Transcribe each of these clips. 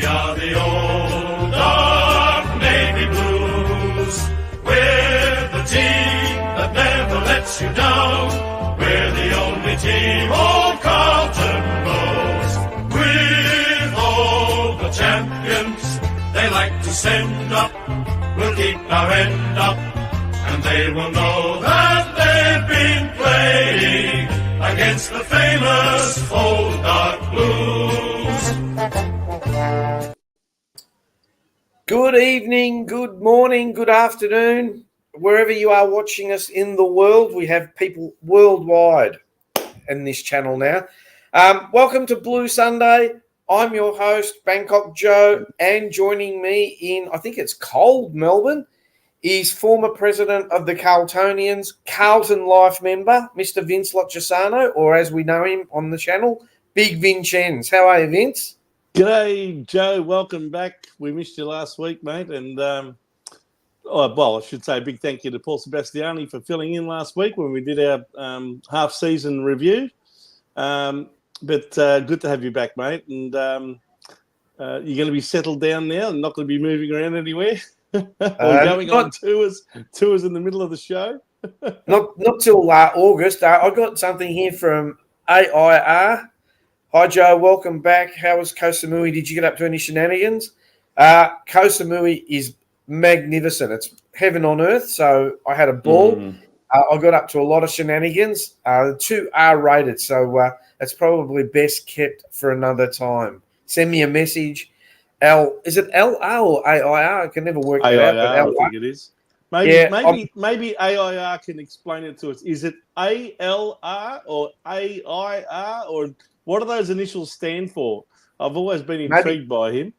are the old dark navy blues. We're the team that never lets you down. We're the only team old Carlton knows. With all the champions they like to send up, we'll keep our end up, and they will know that they've been playing against the famous old dark blues. Good evening, good morning, good afternoon. Wherever you are watching us in the world, we have people worldwide in this channel now. Welcome to Blue Sunday. I'm your host, Bangkok Joe, and joining me in, I think it's cold Melbourne, is former president of the Carltonians, Carlton Life member, Mr. Vince Loccisano, or as we know him on the channel, Big Vincenz. How are you, Vince? G'day, Joe. Welcome back. We missed you last week, mate. And, I should say a big thank you to Paul Sebastiani for filling in last week when we did our half-season review. But good to have you back, mate. And you're going to be settled down now and not going to be moving around anywhere? Or going on tours in the middle of the show? not till August. I got something here from AIR. Hi, Joe. Welcome back. How was Koh Samui? Did you get up to any shenanigans? Koh Samui is magnificent. It's heaven on earth. So I had a ball. I got up to a lot of shenanigans. The two are rated, so it's probably best kept for another time. Send me a message. Is it LR or AIR? I can never work it out. But I think it is. Maybe AIR can explain it to us. Is it ALR or AIR, or what do those initials stand for? I've always been intrigued by him.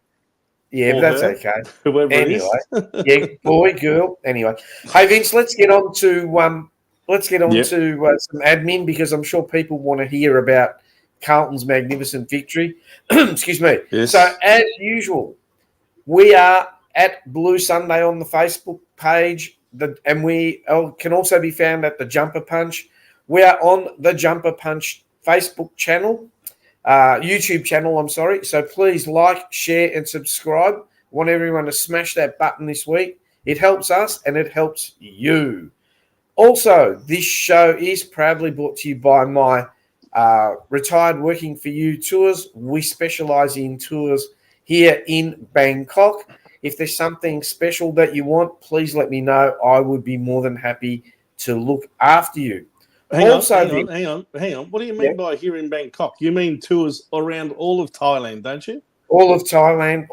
Yeah, but that's okay. Whoever anyway, it is. Yeah, boy, girl. Anyway, hey Vince, let's get on to some admin, because I'm sure people want to hear about Carlton's magnificent victory. Excuse me. Yes. So as usual, we are at Blue Sunday on the Facebook page, and we can also be found at the Jumper Punch. We are on the Jumper Punch Facebook channel. YouTube channel, I'm sorry. So please like, share, and subscribe. I want everyone to smash that button this week. It helps us and it helps you. Also, this show is proudly brought to you by my Retired Working For You tours. We specialize in tours here in Bangkok. If there's something special that you want, please let me know. I would be more than happy to look after you. Hang on. What do you mean by here in Bangkok? You mean tours around all of Thailand, don't you? All of Thailand.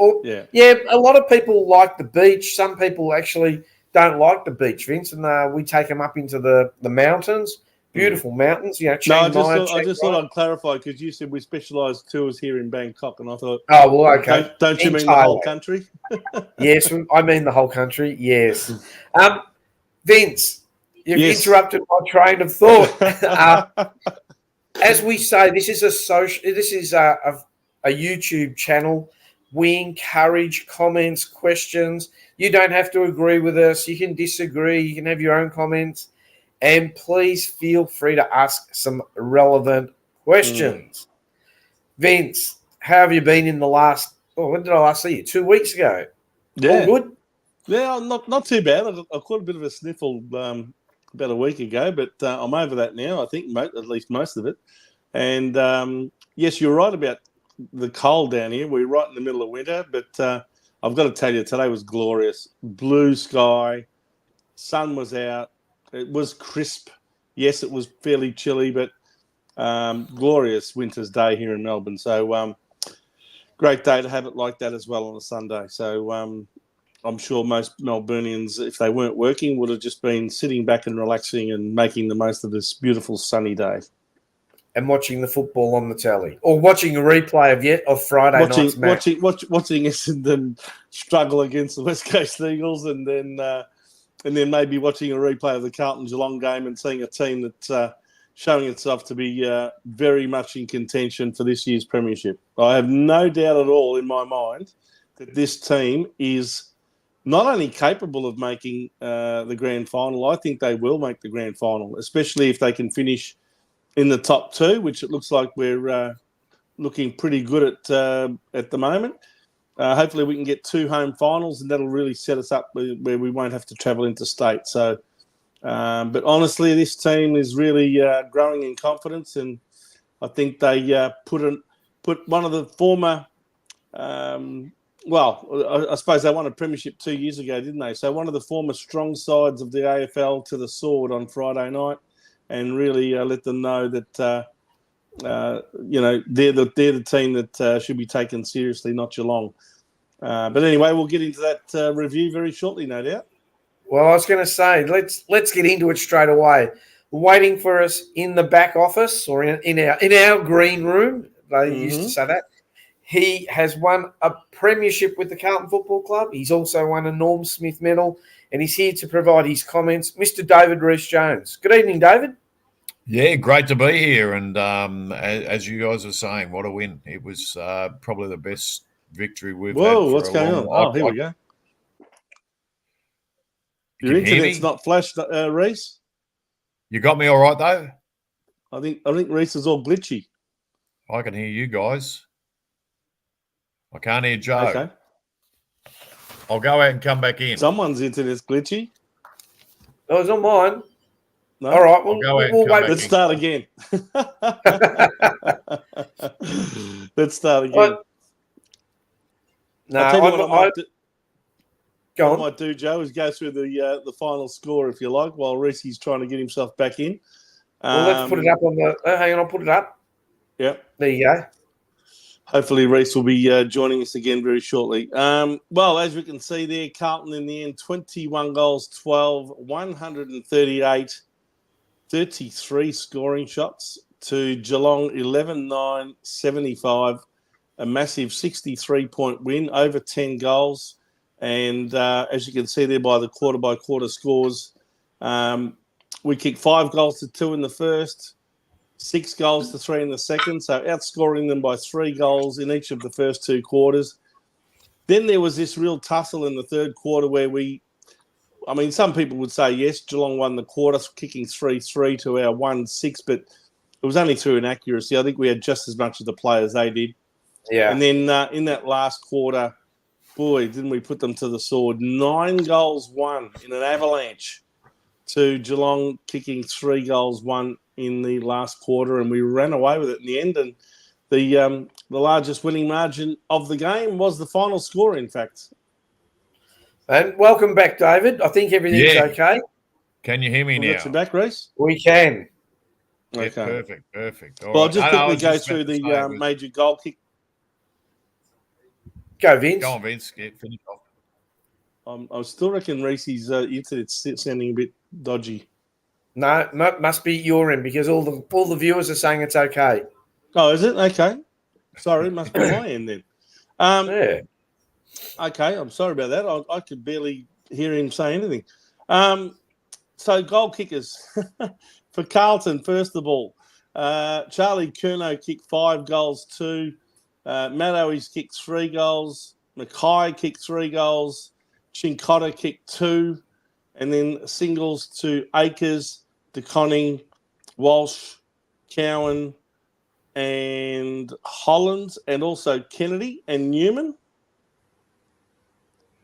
Yeah, a lot of people like the beach. Some people actually don't like the beach, Vince, and we take them up into the mountains, beautiful mountains. You know, I just thought I'd clarify, because you said we specialise tours here in Bangkok, and I thought, oh, well, okay. Don't you mean the whole country? Yes, I mean the whole country. Yes, Vince. You've interrupted my train of thought. As we say, this is a YouTube channel. We encourage comments, questions. You don't have to agree with us. You can disagree. You can have your own comments. And please feel free to ask some relevant questions. Vince, how have you been in the last, when did I last see you? 2 weeks ago. Yeah. All good? Yeah, not too bad. I caught a bit of a sniffle about a week ago, but I'm over that now, I think, at least most of it. And, yes, you're right about the cold down here. We're right in the middle of winter, but I've got to tell you, today was glorious. Blue sky, sun was out. It was crisp. Yes, it was fairly chilly, but glorious winter's day here in Melbourne. So great day to have it like that as well on a Sunday. So I'm sure most Melburnians, if they weren't working, would have just been sitting back and relaxing and making the most of this beautiful sunny day. And watching the football on the telly, or watching a replay of Friday night's match. Watching Essendon struggle against the West Coast Eagles, and then maybe watching a replay of the Carlton Geelong game and seeing a team that's showing itself to be very much in contention for this year's premiership. I have no doubt at all in my mind that this team is not only capable of making the grand final, I think they will make the grand final, especially if they can finish in the top two, which it looks like we're looking pretty good at the moment. hopefully we can get 2 home finals, and that'll really set us up where we won't have to travel interstate. So, but honestly, this team is really growing in confidence, and I think they put one of the former. I suppose they won a premiership 2 years ago, didn't they? So one of the former strong sides of the AFL to the sword on Friday night, and really let them know that they're the team that should be taken seriously, not Geelong. But anyway, we'll get into that review very shortly, no doubt. Well, I was going to say, let's get into it straight away. Waiting for us in the back office or in our green room, they used to say that. He has won a premiership with the Carlton Football Club. He's also won a Norm Smith medal, and he's here to provide his comments. Mr. David Rhys-Jones. Good evening, David. Yeah, great to be here. And as you guys are saying, what a win. It was probably the best victory we've had. Whoa, what's going on? Oh, here we go. Your internet's not flashed, Reese. You got me all right, though? I think Reese is all glitchy. I can hear you guys. I can't hear Joe. Okay. I'll go out and come back in. Someone's internet's glitchy. Oh, it's not mine. No? All right, we'll wait. Let's start again. Let's start again. No, I'll tell you what I go on. might do, Joe, is go through the final score, if you like, while Reese's trying to get himself back in. Well, let's put it up on the. Hang on, I'll put it up. Yep. There you go. Hopefully, Reese will be joining us again very shortly. Well, as we can see there, Carlton in the end, 21 goals, 12, 138, 33 scoring shots to Geelong, 11-9, 75, a massive 63-point win, over 10 goals. And as you can see there by the quarter-by-quarter scores, we kicked 5 goals to 2 in the first, 6 goals to 3 in the second, so outscoring them by 3 goals in each of the first 2 quarters. Then there was this real tussle in the third quarter where some people would say, yes, Geelong won the quarter, kicking 3-3 to our 1-6, but it was only through inaccuracy. I think we had just as much of the play as they did. Yeah. And then in that last quarter, boy, didn't we put them to the sword. 9 goals won in an avalanche to Geelong, kicking 3 goals won in the last quarter, and we ran away with it in the end. And the largest winning margin of the game was the final score, in fact. And welcome back, David. I think everything's okay. Can you hear me now? Got you back, Reese? We can. Yeah, Okay. Perfect. Well, I'll just quickly go through the major goal kick. Go, Vince. Go on, Vince. Get finished off. I still reckon Reese's internet's sounding a bit dodgy. No, must be your end because all the viewers are saying it's okay. Oh, is it? Okay. Sorry, it must be my end then. Yeah. Okay, I'm sorry about that. I could barely hear him say anything. So goal kickers for Carlton, first of all. Charlie Curnow kicked 5 goals, 2. Matt Owies kicked 3 goals. Mackay kicked 3 goals. Chincotta kicked 2. And then singles to Akers, DeConning, Walsh, Cowan, and Hollands, and also Kennedy and Newman.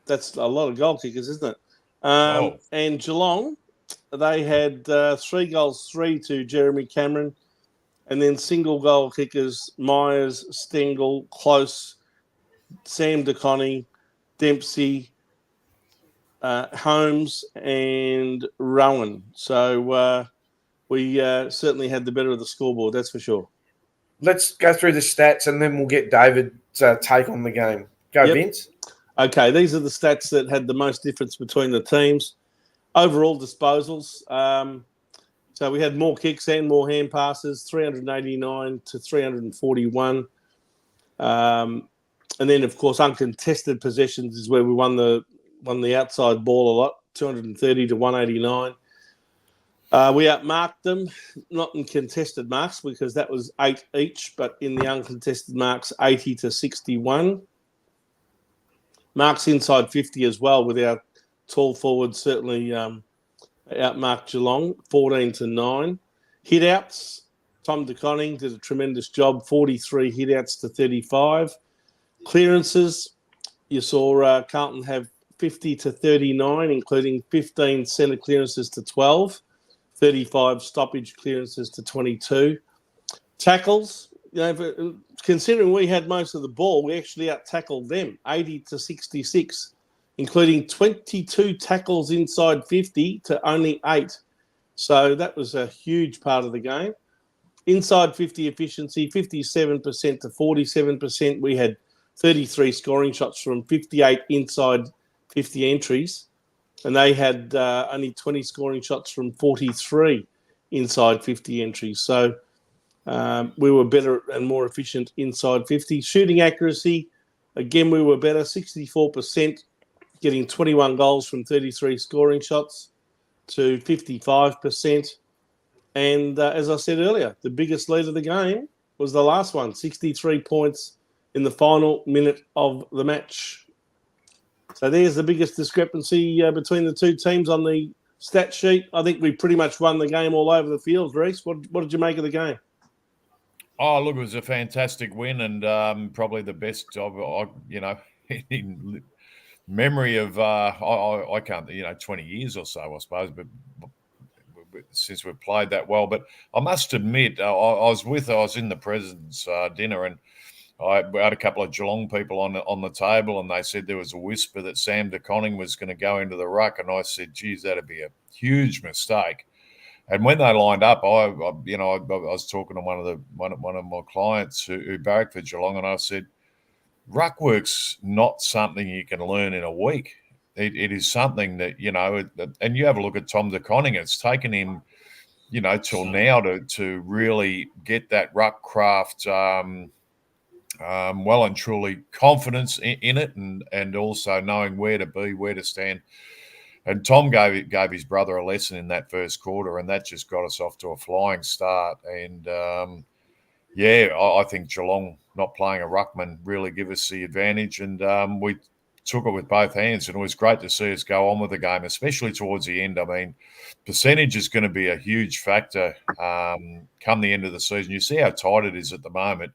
That's a lot of goal kickers, isn't it? And Geelong, they had 3 goals, 3 to Jeremy Cameron, and then single goal kickers, Myers, Stengel, Close, Sam DeConning, Dempsey, Holmes, and Rowan. So we certainly had the better of the scoreboard, that's for sure. Let's go through the stats and then we'll get David's take on the game. Go, Vince. Okay, these are the stats that had the most difference between the teams. Overall disposals. So we had more kicks and more hand passes, 389 to 341. And then, of course, uncontested possessions is where we won the outside ball a lot, 230 to 189. We outmarked them, not in contested marks because that was 8 each, but in the uncontested marks, 80 to 61. Marks inside 50 as well with our tall forwards certainly outmarked Geelong, 14 to 9. Hit-outs, Tom DeConning did a tremendous job, 43 hit-outs to 35. Clearances, you saw Carlton have 50 to 39, including 15 centre clearances to 12, 35 stoppage clearances to 22. Tackles, considering we had most of the ball, we actually out-tackled them, 80 to 66, including 22 tackles inside 50 to only 8. So that was a huge part of the game. Inside 50 efficiency, 57% to 47%. We had 33 scoring shots from 58 inside 50 entries, and they had only 20 scoring shots from 43 inside 50 entries. So we were better and more efficient inside 50. Shooting accuracy, again, we were better, 64%, getting 21 goals from 33 scoring shots to 55%. And as I said earlier, the biggest lead of the game was the last one, 63 points in the final minute of the match. So there's the biggest discrepancy between the two teams on the stat sheet. I think we pretty much won the game all over the field, Reece. What did you make of the game? Oh, look, it was a fantastic win and probably the best in memory of, I can't, 20 years or so, I suppose, but since we've played that well. But I must admit, I was in the president's dinner, and I had a couple of Geelong people on the table, and they said there was a whisper that Sam De Koning was going to go into the ruck, and I said, geez, that'd be a huge mistake. And when they lined up, I was talking to one of my clients who barracked for Geelong, and I said, ruck work's not something you can learn in a week. It is something that, and you have a look at Tom De Koning, it's taken him, till now to really get that ruck craft well and truly confidence in it, and also knowing where to be, where to stand. And Tom gave his brother a lesson in that first quarter, and that just got us off to a flying start. And, I think Geelong not playing a ruckman really give us the advantage, and we took it with both hands, and it was great to see us go on with the game, especially towards the end. I mean, percentage is going to be a huge factor come the end of the season. You see how tight it is at the moment,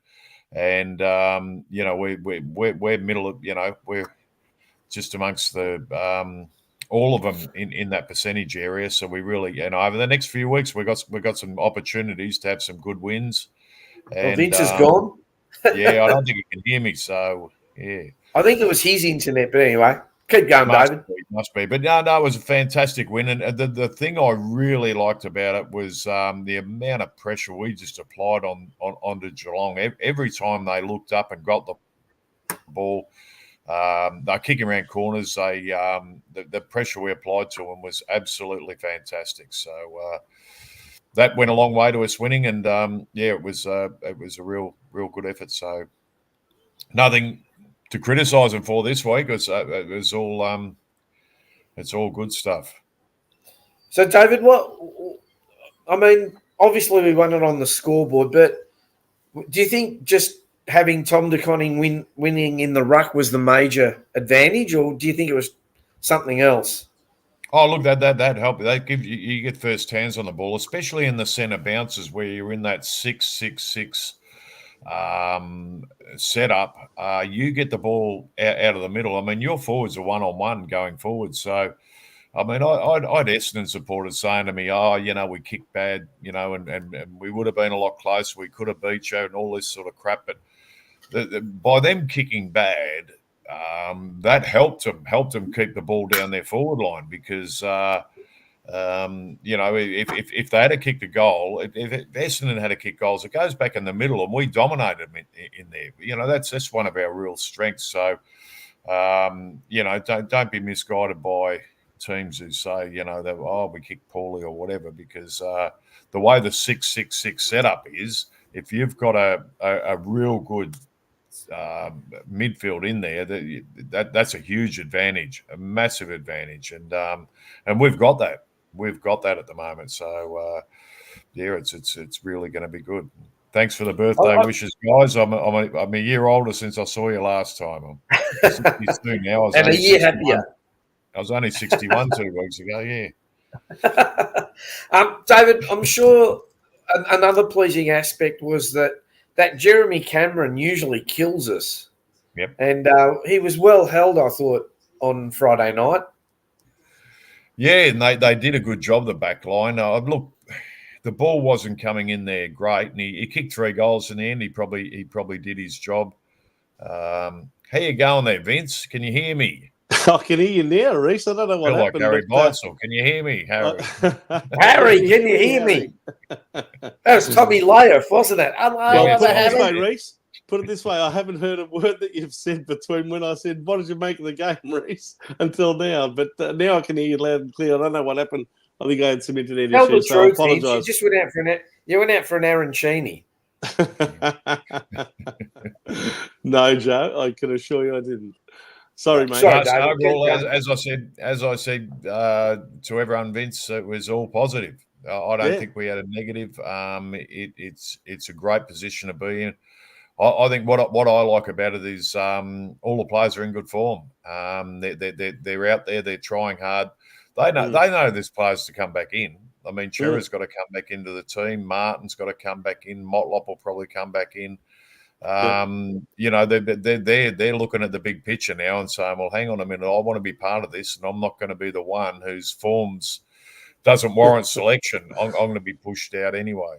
and we're middle of, we're just amongst the all of them in that percentage area. So we really, over the next few weeks, we've got some opportunities to have some good wins. And, Vince is gone. Yeah, I don't think he can hear me. So yeah, I think it was his internet, but anyway, keep going, David. Must be. But no, it was a fantastic win. And the thing I really liked about it was the amount of pressure we just applied onto Geelong. Every time they looked up and got the ball, they're kicking around corners. The pressure we applied to them was absolutely fantastic. So that went a long way to us winning. And it was a real good effort. So nothing to criticise them for this week. It's all good stuff. So, David, obviously we won it on the scoreboard, but do you think just having Tom De Koning winning in the ruck was the major advantage, or do you think it was something else? Oh, look, that helped. They give you get first hands on the ball, especially in the centre bounces where you're in that 6-6-6 setup. You get the ball out of the middle. I mean, your forwards are one-on-one going forward. So, I mean, I had Essendon supporters saying to me, we kicked bad, and we would have been a lot closer. We could have beat you and all this sort of crap. But by them kicking bad, that helped them keep the ball down their forward line, because if they had kicked a goal, if Essendon had kicked goals, it goes back in the middle, and we dominated them in there. That's one of our real strengths. So don't be misguided by teams who say we kicked poorly or whatever, because the way the 6-6-6 setup is, if you've got a real good midfield in there, that's a huge advantage, a massive advantage, and we've got that at the moment. So it's really going to be good. Thanks for the birthday wishes, guys. I'm a year older since I saw you last time. I'm 62 now. And a year happier. I was only 61 2 weeks ago. Yeah. David, I'm sure another pleasing aspect was that Jeremy Cameron usually kills us. Yep. And he was well held, I thought, on Friday night. Yeah, and they did a good job, the back line. Look, the ball wasn't coming in there great, and he kicked 3 goals in the end. He probably did his job. How you going there, Vince? Can you hear me? I can hear you now, Reese. I don't know what I feel happened. like Harry but, Beitzel. Can you hear me, Harry? Harry, can you hear me? That was Tommy Layoff, wasn't it? Well, put it this way, Harry. Reese. Put it this way. I haven't heard a word that you've said between when I said, "What did you make of the game, Reese?" until now. But now I can hear you loud and clear. I don't know what happened. I think I had some internet Tell the issues, so I truth, Vince. You apologise. just went out for an arancini. No, Joe, I can assure you I didn't. Sorry, mate. Sorry, So David. overall, as I said to everyone, Vince, it was all positive. I don't think we had a negative. It's a great position to be in. I think what I like about it is all the players are in good form. They're out there. They're trying hard. They know there's players to come back in. I mean, Chera's got to come back into the team. Martin's got to come back in. Motlop will probably come back in. You know, they're looking at the big picture now and saying, well, hang on a minute, I want to be part of this, and I'm not going to be the one whose forms doesn't warrant selection. I'm going to be pushed out anyway.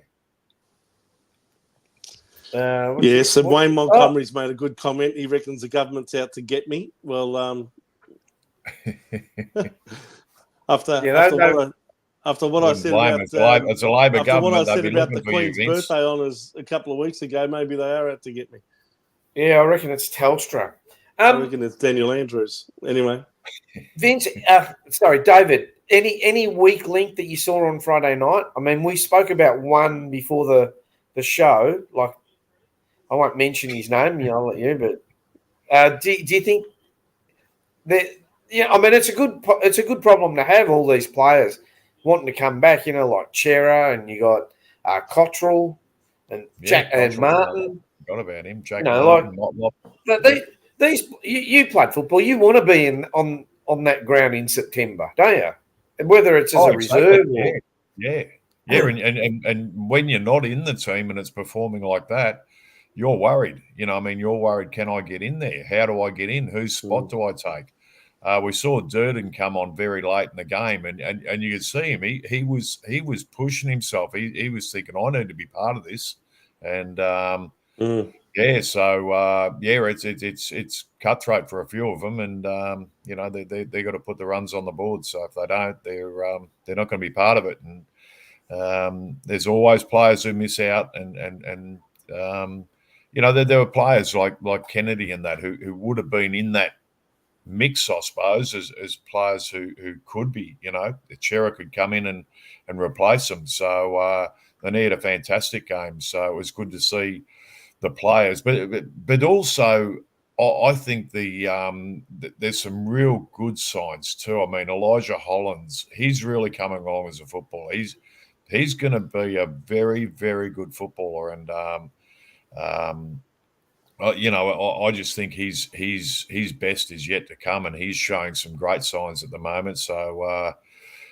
Yes, and Wayne Montgomery's made a good comment. He reckons the government's out to get me. Well, after what I said about it's a Labor after government, what I said they'll be about the looking for you, Queen's Vince. birthday honours a couple of weeks ago, maybe they are out to get me. Yeah, I reckon it's Telstra. I reckon it's Daniel Andrews. Anyway, Vince, sorry, David. Any weak link that you saw on Friday night? I mean, we spoke about one before the show. Like, I won't mention his name. I'll let you. But do you think that? Yeah, I mean, it's a good problem to have, all these players wanting to come back. You know, like Chera, and you got Cottrell and Jack and Martin. Forgot about him. Jack Martin, like these you played football. You want to be on that ground in September, don't you? Whether it's as a reserve or yeah. And when you're not in the team and it's performing like that, you're worried. You know, I mean, you're worried. Can I get in there? How do I get in? Whose spot do I take? We saw Durden come on very late in the game, and you could see him. He was pushing himself. He was thinking, I need to be part of this, and yeah. So it's cutthroat for a few of them, and you know they got to put the runs on the board. So if they don't, they're not going to be part of it. And there's always players who miss out, and you know there were players like Kennedy and that who would have been in that mix, I suppose, as players who could be, you know, the Chera could come in and replace them. So they need a fantastic game. So it was good to see the players, but also I think there's some real good signs too. I mean, Elijah Hollins, he's really coming along as a footballer. He's going to be a very, very good footballer, and you know, I just think his best is yet to come, and he's showing some great signs at the moment. So,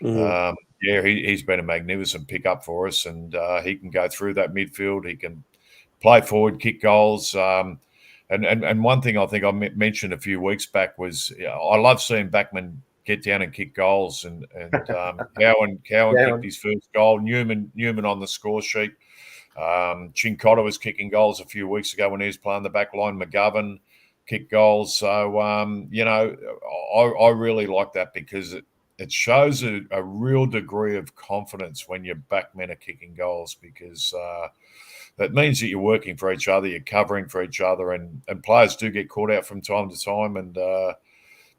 yeah, he's been a magnificent pickup for us, and he can go through that midfield. He can play forward, kick goals. And one thing I think I mentioned a few weeks back was I love seeing Backman get down and kick goals, and Cowan kicked his first goal. Newman on the score sheet. Chincotta was kicking goals a few weeks ago when he was playing the back line. McGovern kicked goals. So, you know, I really like that because it shows a real degree of confidence when your back men are kicking goals, because that means that you're working for each other, you're covering for each other, and players do get caught out from time to time. And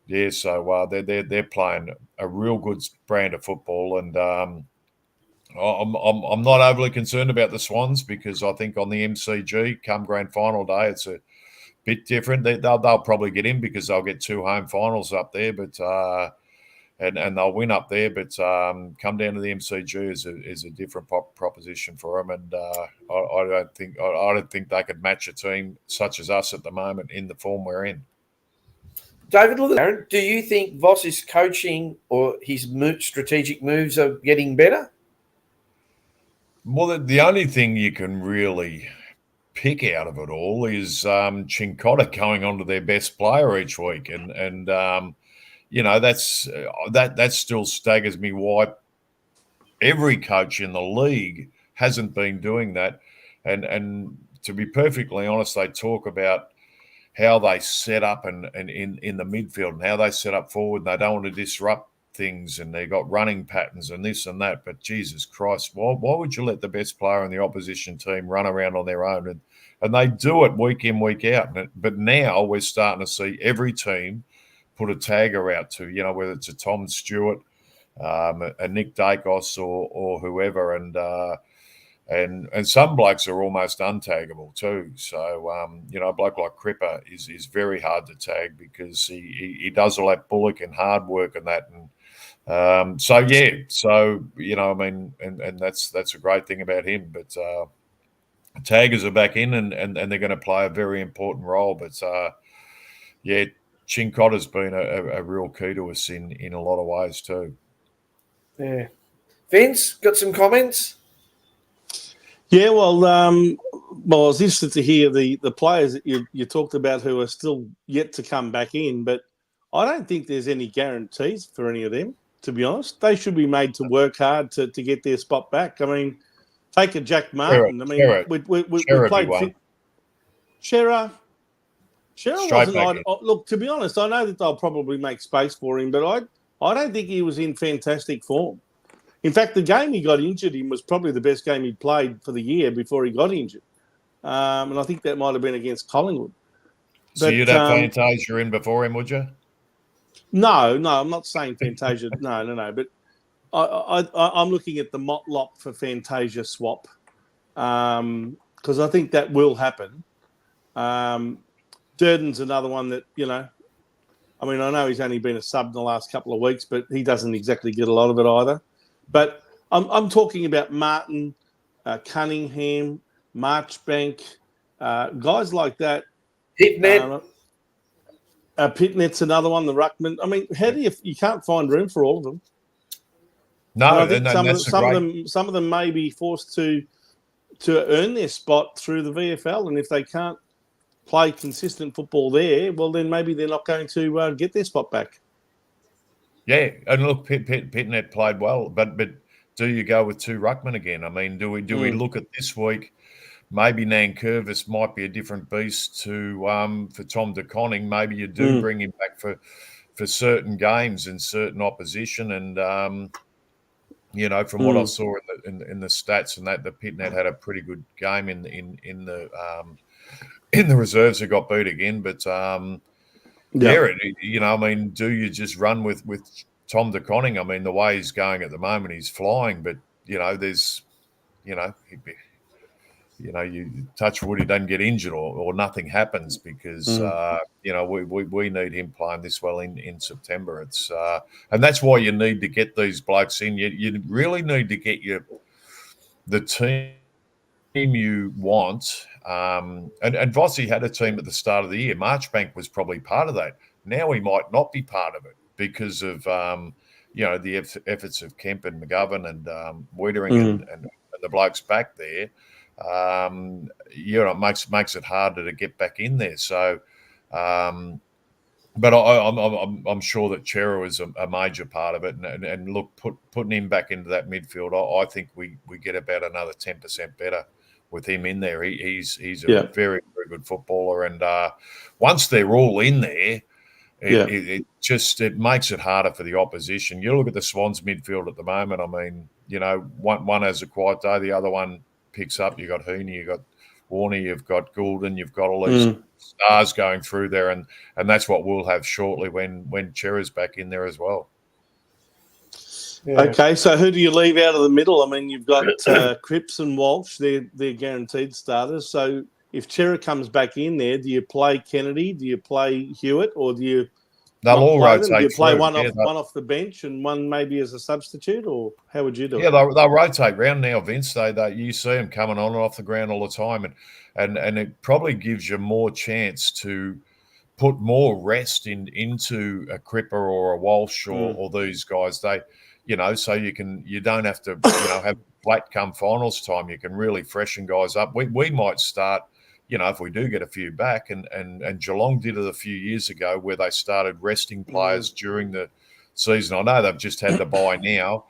yeah, so they're playing a real good brand of football, and I'm not overly concerned about the Swans, because I think on the MCG come grand final day, it's a bit different. They'll probably get in because they'll get 2 home finals up there, but and they'll win up there. But come down to the MCG is a different proposition for them, and I don't think they could match a team such as us at the moment in the form we're in. David, Aaron, do you think Voss's coaching or his strategic moves are getting better? Well, the only thing you can really pick out of it all is Cincotta going on to their best player each week, and that still staggers me why every coach in the league hasn't been doing that. And to be perfectly honest, they talk about how they set up and in the midfield and how they set up forward. And they don't want to disrupt things, and they got running patterns and this and that. But Jesus Christ, why would you let the best player in the opposition team run around on their own? And they do it week in, week out. But now we're starting to see every team put a tagger out to, whether it's a Tom Stewart, a Nick Dacos or whoever, and some blokes are almost untaggable too. So a bloke like Cripper is very hard to tag because he does all that bullock and hard work and that. And and that's a great thing about him. But taggers are back in and they're going to play a very important role. But Cincotta's been a real key to us in a lot of ways too. Yeah. Vince, got some comments? Yeah, well, I was interested to hear the players that you talked about who are still yet to come back in, but I don't think there's any guarantees for any of them, to be honest. They should be made to work hard to get their spot back. I mean, take a Jack Martin. We played Shearer. Shearer wasn't. Look, to be honest, I know that they'll probably make space for him, but I don't think he was in fantastic form. In fact, the game he got injured in was probably the best game he'd played for the year before he got injured. And I think that might have been against Collingwood. So you'd have Fantasia in before him, would you? No, I'm not saying Fantasia. No. But I'm looking at the Motlop for Fantasia swap because I think that will happen. Durden's another one that, I mean, I know he's only been a sub in the last couple of weeks, but he doesn't exactly get a lot of it either. But I'm talking about Martin, Cunningham, Marchbank, guys like that. Pitnet. Pitnet's another one, the Ruckman. I mean, how do you can't find room for all of them. No, I think some of them may be forced to earn their spot through the VFL, and if they can't play consistent football there, well, then maybe they're not going to get their spot back. Yeah, and look, Pitnet played well, but do you go with two ruckmen again? I mean, do we look at this week? Maybe Nankervis might be a different beast to for Tom De Koning. Maybe you do bring him back for certain games and certain opposition. And from what I saw in the stats and that, the Pitnet had a pretty good game in the reserves who got beat again. But I mean, do you just run with Tom De Koning? I mean, the way he's going at the moment, he's flying. But there's you touch wood, he doesn't get injured or nothing happens because we need him playing this well in September. It's and that's why you need to get these blokes in. You really need to get the team you want. And Vossi had a team at the start of the year. Marchbank was probably part of that. Now he might not be part of it because of the efforts of Kemp and McGovern and Wiedering and the blokes back there. It makes it harder to get back in there. So, but I'm sure that Chero is a major part of it. And look, putting him back into that midfield, I think we get about another 10% better with him in there. He's a very, very good footballer. And once they're all in there, it makes it harder for the opposition. You look at the Swans midfield at the moment. I mean, one has a quiet day, the other one picks up. You got Heaney, you got Warner, you've got Goulden, you've got all these stars going through there, and that's what we'll have shortly when Chera's back in there as well. Yeah. Okay, so who do you leave out of the middle? I mean, you've got Cripps and Walsh; they're guaranteed starters. So if Chera comes back in there, do you play Kennedy? Do you play Hewitt, or do you? They'll all rotate. Do you play one off the bench and one maybe as a substitute, or how would you do it? Yeah, they'll rotate round now, Vince. You see them coming on and off the ground all the time, and it probably gives you more chance to put more rest into a Cripper or a Walsh or these guys. So you don't have to have flat come finals time. You can really freshen guys up. We might start if we do get a few back, and Geelong did it a few years ago where they started resting players during the season. I know they've just had the bye now,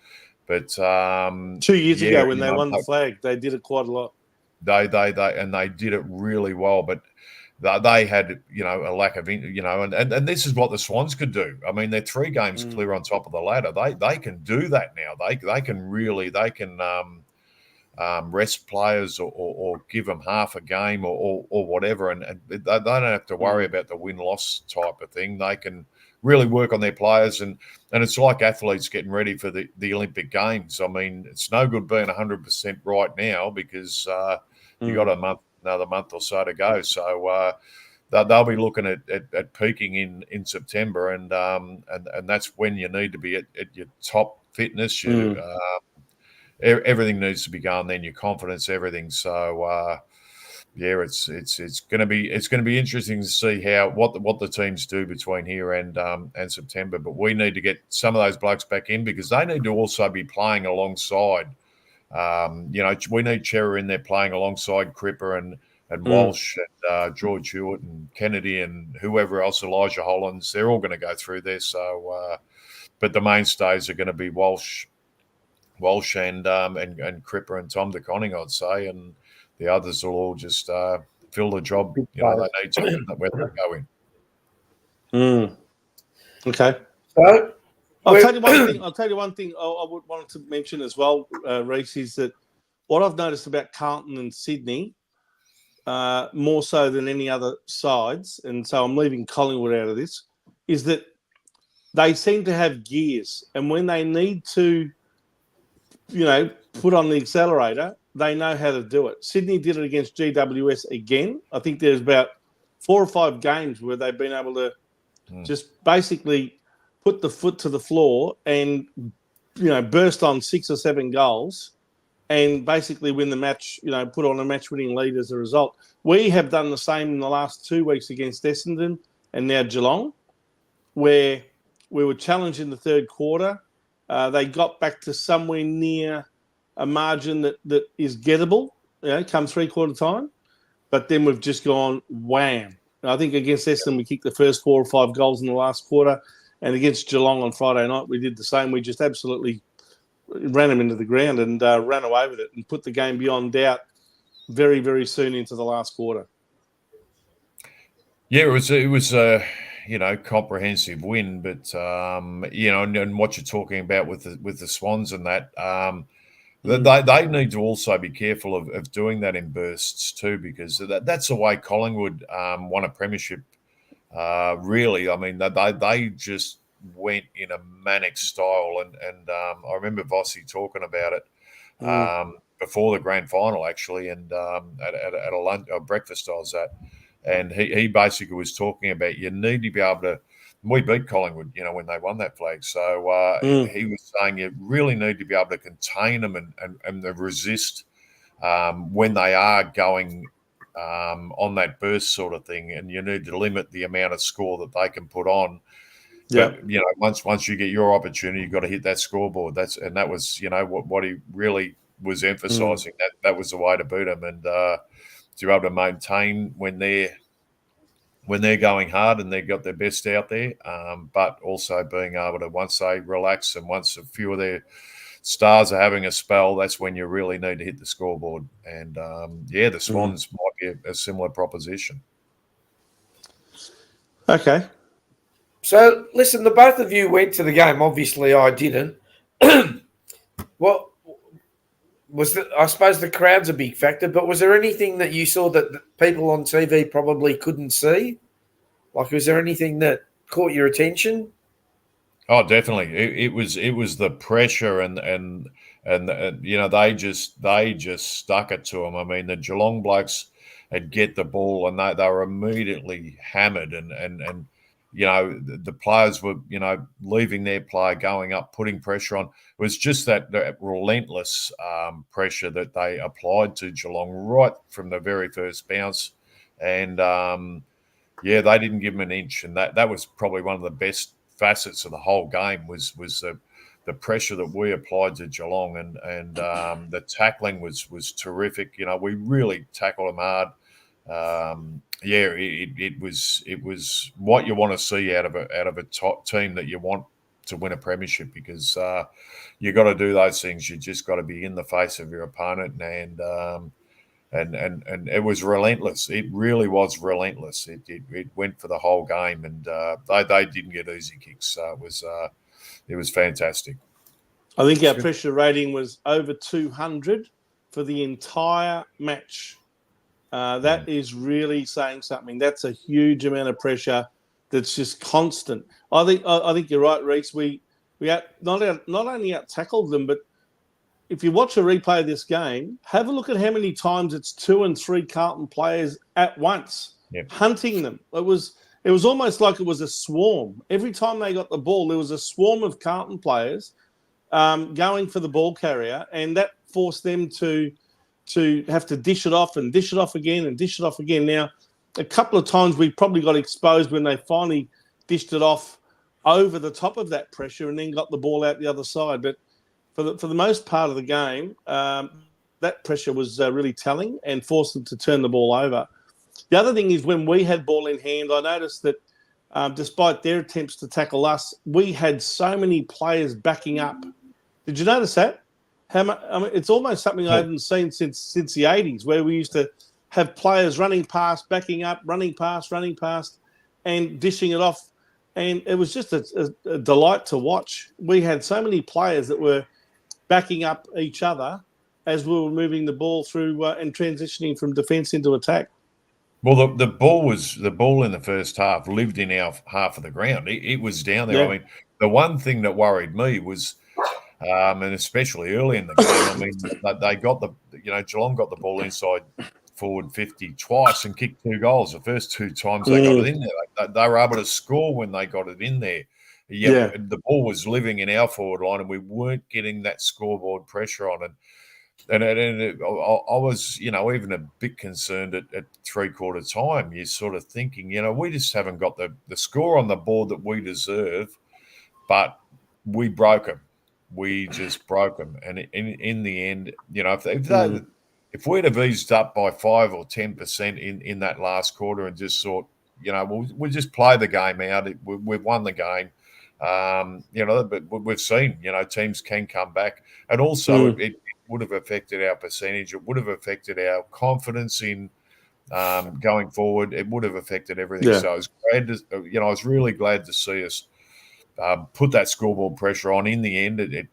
but 2 years ago when they won the flag, they did it quite a lot. They did it really well, but they had a lack of and this is what the Swans could do. I mean, they're 3 games clear on top of the ladder. They can do that now. They can rest players or give them half a game or whatever, and they don't have to worry about the win-loss type of thing. They can really work on their players, and it's like athletes getting ready for the Olympic Games. I mean, it's no good being 100% right now because you got another month or so to go. So they'll be looking at peaking in September, and that's when you need to be at your top fitness. Everything needs to be going then. Your confidence, everything. So it's going to be interesting to see what the teams do between here and September. But we need to get some of those blokes back in because they need to also be playing alongside. We need Cherry in there playing alongside Cripper and Walsh and George Hewitt and Kennedy and whoever else, Elijah Hollands. They're all going to go through there. So, but the mainstays are going to be Walsh and Cripper and Tom DeConning, I'd say, and the others will all just fill the job they need to where they go in. Okay. So I'll tell you one thing. I would want to mention as well, Reece, is that what I've noticed about Carlton and Sydney, more so than any other sides, and so I'm leaving Collingwood out of this, is that they seem to have gears, and when they need to, put on the accelerator, they know how to do it. Sydney did it against GWS again. I think there's about 4 or 5 games where they've been able to just basically put the foot to the floor and, burst on 6 or 7 goals and basically win the match, put on a match-winning lead as a result. We have done the same in the last 2 weeks against Essendon and now Geelong, where we were challenged in the third quarter. They got back to somewhere near a margin that is gettable, come 3/4 time. But then we've just gone wham. And I think against Essendon, we kicked the first 4 or 5 goals in the last quarter. And against Geelong on Friday night, we did the same. We just absolutely ran them into the ground and ran away with it and put the game beyond doubt very, very soon into the last quarter. Yeah, it was comprehensive win, but and what you're talking about with the Swans and that, they need to also be careful of doing that in bursts too, because that's the way Collingwood won a premiership. Really, I mean, they just went in a manic style, and I remember Vossi talking about it before the grand final actually, and at a lunch or breakfast I was at. And he basically was talking about you need to be able to. We beat Collingwood, when they won that flag. So he was saying you really need to be able to contain them and resist when they are going on that burst sort of thing. And you need to limit the amount of score that they can put on. Yeah. But once you get your opportunity, you've got to hit that scoreboard. That was what he really was emphasising. That was the way to beat them. And to be able to maintain when they're going hard and they've got their best out there, but also being able to, once they relax and once a few of their stars are having a spell, that's when you really need to hit the scoreboard. And, the Swans might be a similar proposition. Okay. So, listen, the both of you went to the game. Obviously, I didn't. Well, I suppose the crowd's a big factor, but was there anything that you saw that people on TV probably couldn't see? Like, was there anything that caught your attention? Oh, definitely. It was the pressure and they just stuck it to them. I mean, the Geelong blokes had get the ball and they were immediately hammered and the players were, leaving their play, going up, putting pressure on. It was just that relentless pressure that they applied to Geelong right from the very first bounce. And, they didn't give them an inch. And that was probably one of the best facets of the whole game was the pressure that we applied to Geelong. And the tackling was terrific. We really tackled them hard. it was what you want to see out of a top team that you want to win a premiership, because you got to do those things. You just got to be in the face of your opponent, and it was relentless. It really was relentless. It went for the whole game, and they didn't get easy kicks. So it was fantastic. I think our pressure rating was over 200 for the entire match. That is really saying something. That's a huge amount of pressure that's just constant. I think you're right, Reese. We not only out tackled them, but if you watch a replay of this game, have a look at how many times it's 2 and 3 Carlton players at once hunting them. It was almost like it was a swarm. Every time they got the ball, there was a swarm of Carlton players going for the ball carrier, and that forced them to have to dish it off and dish it off again and dish it off again. Now, a couple of times we probably got exposed when they finally dished it off over the top of that pressure and then got the ball out the other side. But for the most part of the game, that pressure was really telling and forced them to turn the ball over. The other thing is, when we had ball in hand, I noticed that despite their attempts to tackle us, we had so many players backing up. Did you notice that? It's almost something I haven't seen since the 80s, where we used to have players running past, backing up, running past, and dishing it off. And it was just a delight to watch. We had so many players that were backing up each other as we were moving the ball through and transitioning from defence into attack. Well, the ball in the first half lived in our half of the ground. It was down there. Yeah. I mean, the one thing that worried me was, and especially early in the game, I mean, they got Geelong got the ball inside forward 50 twice and kicked 2 goals. The first 2 times they got it in there, they were able to score when they got it in there. The ball was living in our forward line, and we weren't getting that scoreboard pressure on it. And I was, even a bit concerned at 3/4 time. You're sort of thinking, we just haven't got the score on the board that we deserve, but we broke them. We just broke them. And in the end, if we'd have eased up by 5 or 10% in that last quarter and just thought, we'll just play the game out. We've won the game. But we've seen, teams can come back. And also it would have affected our percentage. It would have affected our confidence in going forward. It would have affected everything. Yeah. So I was really glad to see us put that scoreboard pressure on. In the end, it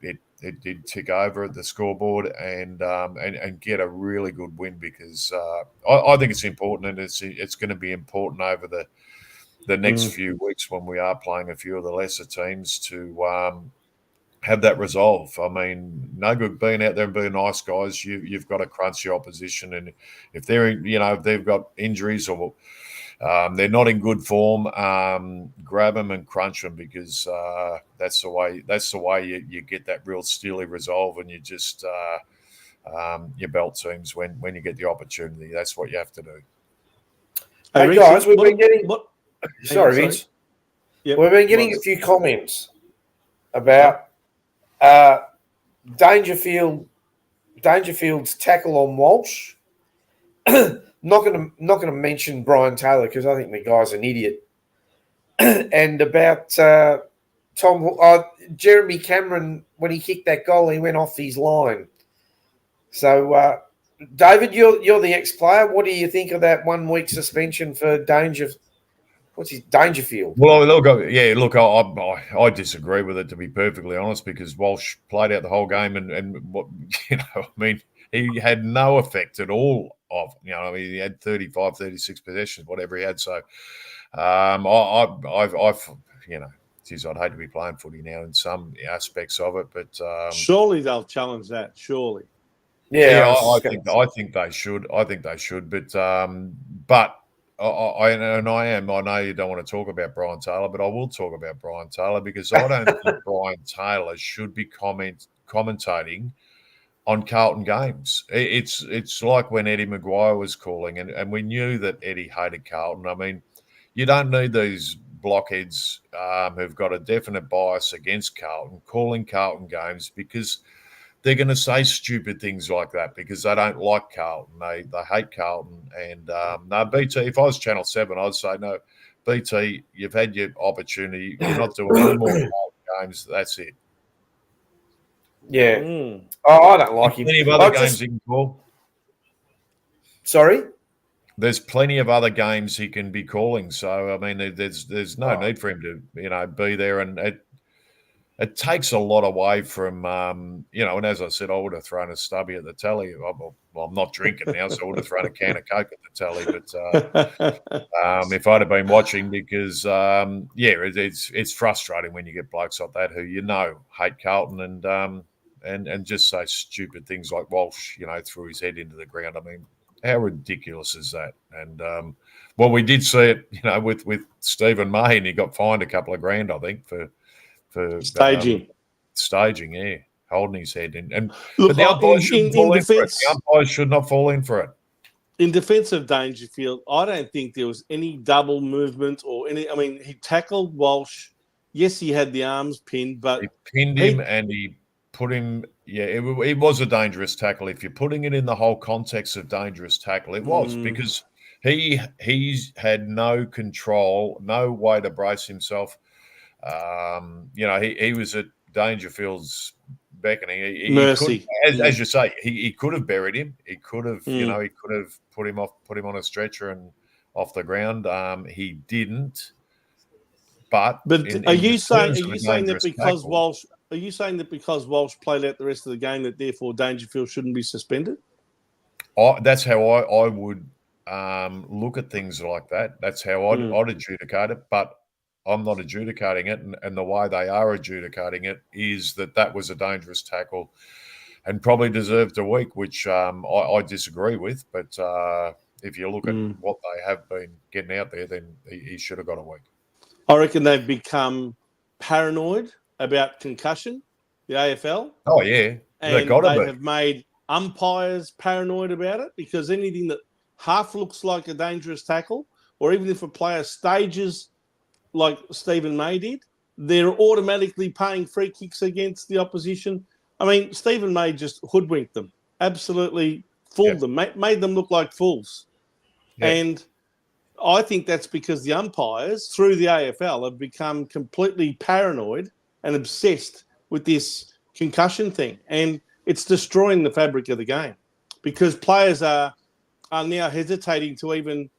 did tick over at the scoreboard and get a really good win, because I think it's important, and it's going to be important over the next few weeks when we are playing a few of the lesser teams to have that resolve. I mean, no good being out there and being nice guys. You've got to crunch your opposition, and if if they've got injuries or they're not in good form, grab them and crunch them, because that's the way you get that real steely resolve, and you just you belt teams when you get the opportunity. That's what you have to do. Hey guys, we've been getting. Sorry, Vince. Yep. We've been getting a few comments about Dangerfield's tackle on Walsh. Not going to mention Brian Taylor, because I think the guy's an idiot. And about Jeremy Cameron, when he kicked that goal, he went off his line. So, David, you're the ex-player. What do you think of that 1 week suspension for Dangerfield? Well, look, I disagree with it, to be perfectly honest, because Walsh played out the whole game, and what he had no effect at all of, he had 35, 36 possessions, whatever he had. So, I'd hate to be playing footy now in some aspects of it, but surely they'll challenge that. Surely, yeah, I think they should. I think they should, but I know you don't want to talk about Brian Taylor, but I will talk about Brian Taylor, because I don't think Brian Taylor should be commentating on Carlton games. It's like when Eddie Maguire was calling, and we knew that Eddie hated Carlton. I mean, you don't need these blockheads who've got a definite bias against Carlton calling Carlton games, because they're going to say stupid things like that because they don't like Carlton. They hate Carlton. And no, BT, if I was Channel 7, I'd say, no, BT, you've had your opportunity. You're not doing any more Carlton games. That's it. Yeah. Oh, I don't like him. Plenty of other games he can call. Sorry? There's plenty of other games he can be calling. So, I mean, there's no need for him to, be there. And it takes a lot away from, and as I said, I would have thrown a stubby at the telly. Well, I'm not drinking now, so I would have thrown a can of Coke at the telly. But if I'd have been watching, because, it's frustrating when you get blokes like that who hate Carlton and just say stupid things like Walsh, threw his head into the ground. I mean, how ridiculous is that? And, we did see it, with Stephen May, and he got fined a couple of grand, I think, for staging, holding his head in. And look, the umpires shouldn't fall in for it. defence, The umpires should not fall in for it. In defence of Dangerfield, I don't think there was any double movement or any. I mean, he tackled Walsh. Yes, he had the arms pinned, but he pinned him and he put him. Yeah, it was a dangerous tackle. If you're putting it in the whole context of dangerous tackle, it was because he's had no control, no way to brace himself. He was at Dangerfield's beckoning. He Mercy, could, as you say, he could have buried him. He could have, he could have put him on a stretcher and off the ground. He didn't. But are you saying that because Walsh? Are you saying that because Walsh played out the rest of the game, that therefore Dangerfield shouldn't be suspended? That's how I would look at things like that. That's how I'd adjudicate it. But I'm not adjudicating it, and the way they are adjudicating it is that was a dangerous tackle and probably deserved a week, which I disagree with. But if you look at what they have been getting out there, then he should have got a week. I reckon they've become paranoid about concussion, the AFL. Oh, yeah. And they have made umpires paranoid about it because anything that half looks like a dangerous tackle, or even if a player stages like Stephen May did, they're automatically paying free kicks against the opposition. I mean, Stephen May just hoodwinked them, absolutely fooled them, made them look like fools. Yeah. And I think that's because the umpires, through the AFL, have become completely paranoid and obsessed with this concussion thing. And it's destroying the fabric of the game because players are now hesitating to even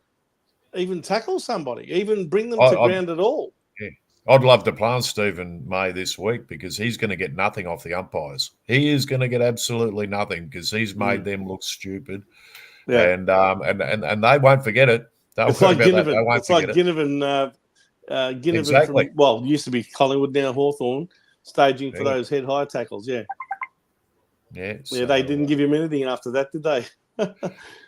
tackle somebody, even bring them to ground at all. Yeah. I'd love to play on Stephen May this week because he's going to get nothing off the umpires. He is going to get absolutely nothing because he's made them look stupid. Yeah. And they won't forget it. It's like Ginnivan. It's like Ginnivan. Exactly. Used to be Collingwood, now Hawthorn, staging for those head high tackles. Yeah. Yeah. So, they didn't give him anything after that, did they?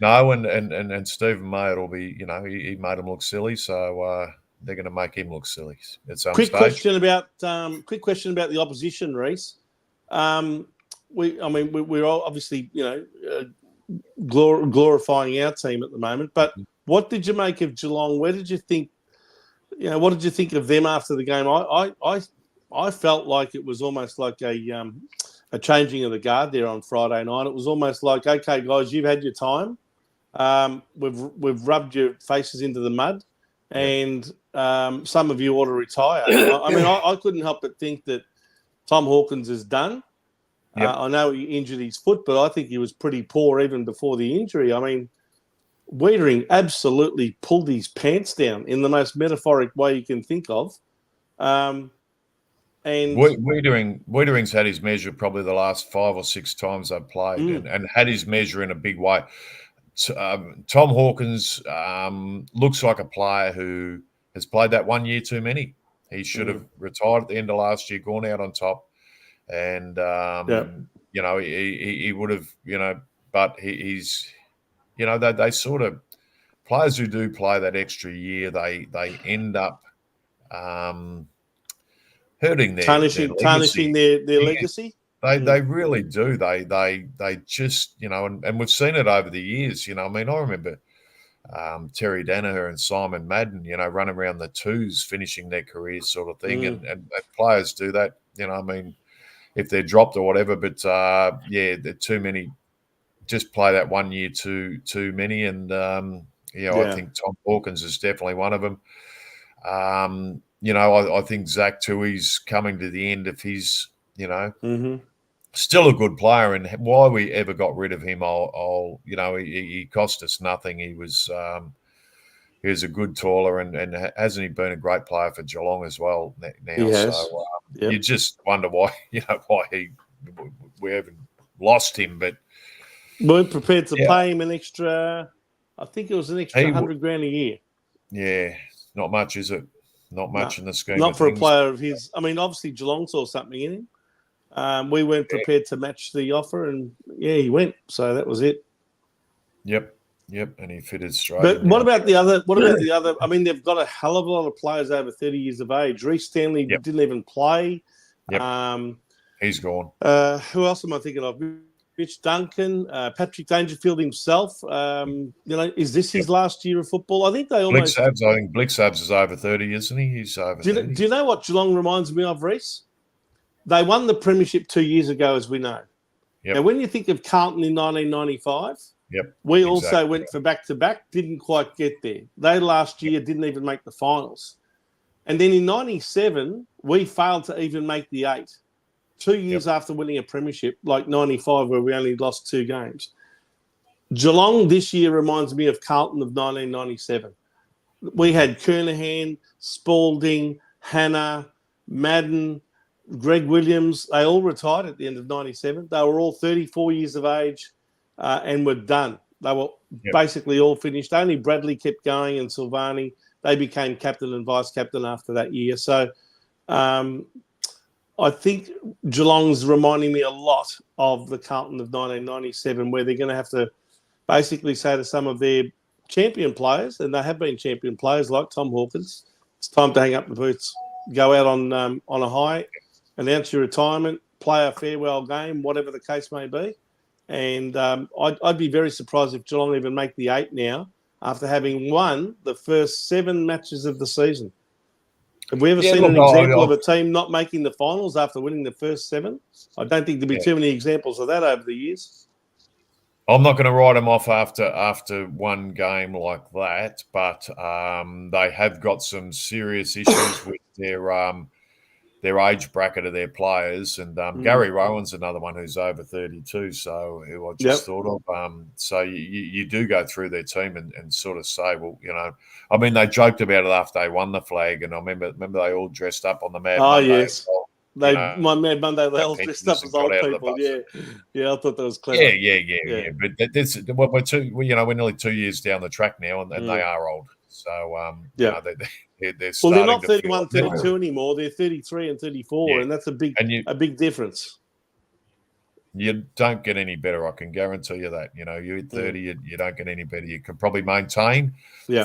No, and Stephen May, it'll be, he made him look silly, so they're going to make him look silly at some stage. Quick question about the opposition, Rhys. We're all obviously, glorifying our team at the moment, but what did you make of Geelong? Where did you think, what did you think of them after the game? I felt like it was almost like a changing of the guard there on Friday night. It was almost like, okay, guys, you've had your time. We've rubbed your faces into the mud, and some of you ought to retire. I couldn't help but think that Tom Hawkins is done. Yep. I know he injured his foot, but I think he was pretty poor even before the injury. I mean, Wiedering absolutely pulled his pants down in the most metaphoric way you can think of. And Wiedering's had his measure probably the last 5 or 6 times they've played and had his measure in a big way. Tom Hawkins looks like a player who has played that 1 year too many. He should have retired at the end of last year, gone out on top, and he would have, but he's, they sort of, players who do play that extra year, they end up hurting their tarnishing their legacy. They really do. They just, and we've seen it over the years. I remember Terry Danaher and Simon Madden, running around the twos, finishing their careers, sort of thing. And players do that. if they're dropped or whatever. But yeah, there are too many. Just play that 1 year too many, and I think Tom Hawkins is definitely one of them. I think Zach Tui's coming to the end of his, still a good player, and why we ever got rid of him, he cost us nothing. He was a good taller, and hasn't he been a great player for Geelong as well now? He has. So you just wonder why we haven't lost him, but weren't prepared to pay him an extra. I think it was an extra $100,000 a year. Yeah, not much, is it? Not much in the scheme. Not of for things. A player of his. I mean, obviously Geelong saw something in him. We weren't prepared to match the offer, and he went. So that was it. Yep, and he fitted straight. But what about the other? I mean, they've got a hell of a lot of players over 30 years of age. Reece Stanley didn't even play. Yep. He's gone. Who else am I thinking of? Mitch Duncan, Patrick Dangerfield himself. Is this his last year of football? I think they almost. I think Blick Sabs is over 30, isn't he? He's over 30. Do you know what Geelong reminds me of, Reece? They won the premiership 2 years ago, as we know. Yep. Now, when you think of Carlton in 1995, we also went for back-to-back, didn't quite get there. They last year didn't even make the finals. And then in 97, we failed to even make the 8. 2 years after winning a premiership, like 95, where we only lost 2 games. Geelong this year reminds me of Carlton of 1997. We had Kernahan, Spalding, Hannah, Madden, Greg Williams. They all retired at the end of 97. They were all 34 years of age and were done. They were basically all finished. Only Bradley kept going and Silvani. They became captain and vice-captain after that year. So I think Geelong's reminding me a lot of the Carlton of 1997, where they're going to have to basically say to some of their champion players, and they have been champion players like Tom Hawkins, it's time to hang up the boots, go out on a high, announce your retirement, play a farewell game, whatever the case may be. And I'd be very surprised if Geelong even make the 8 now after having won the first 7 matches of the season. Have we ever seen an example of a team not making the finals after winning the first 7? I don't think there'll be too many examples of that over the years. I'm not going to write them off after one game like that, but they have got some serious issues with their age bracket of their players. And Gary Rowan's another one who's over 32, so who I just thought of. So you do go through their team and sort of say, well, I mean, they joked about it after they won the flag, and I remember they all dressed up on the Mad Monday. Yes. My Mad Monday, they all dressed up as old people. Yeah, I thought that was clever. Yeah. But we're nearly 2 years down the track now, and they are old. So they're starting they're not 31, 32 anymore. They're 33 and 34, and that's a big difference. You don't get any better, I can guarantee you that. You hit 30, you don't get any better. You can probably maintain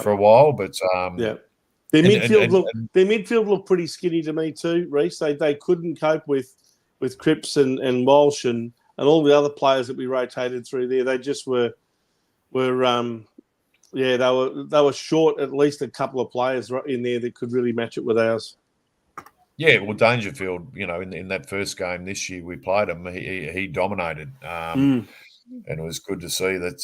for a while, but their midfield look pretty skinny to me too, Reece. They couldn't cope with Cripps and Walsh and all the other players that we rotated through there. They just were they were short at least a couple of players in there that could really match it with ours. Yeah, well, Dangerfield, in that first game this year we played him, he dominated, and it was good to see that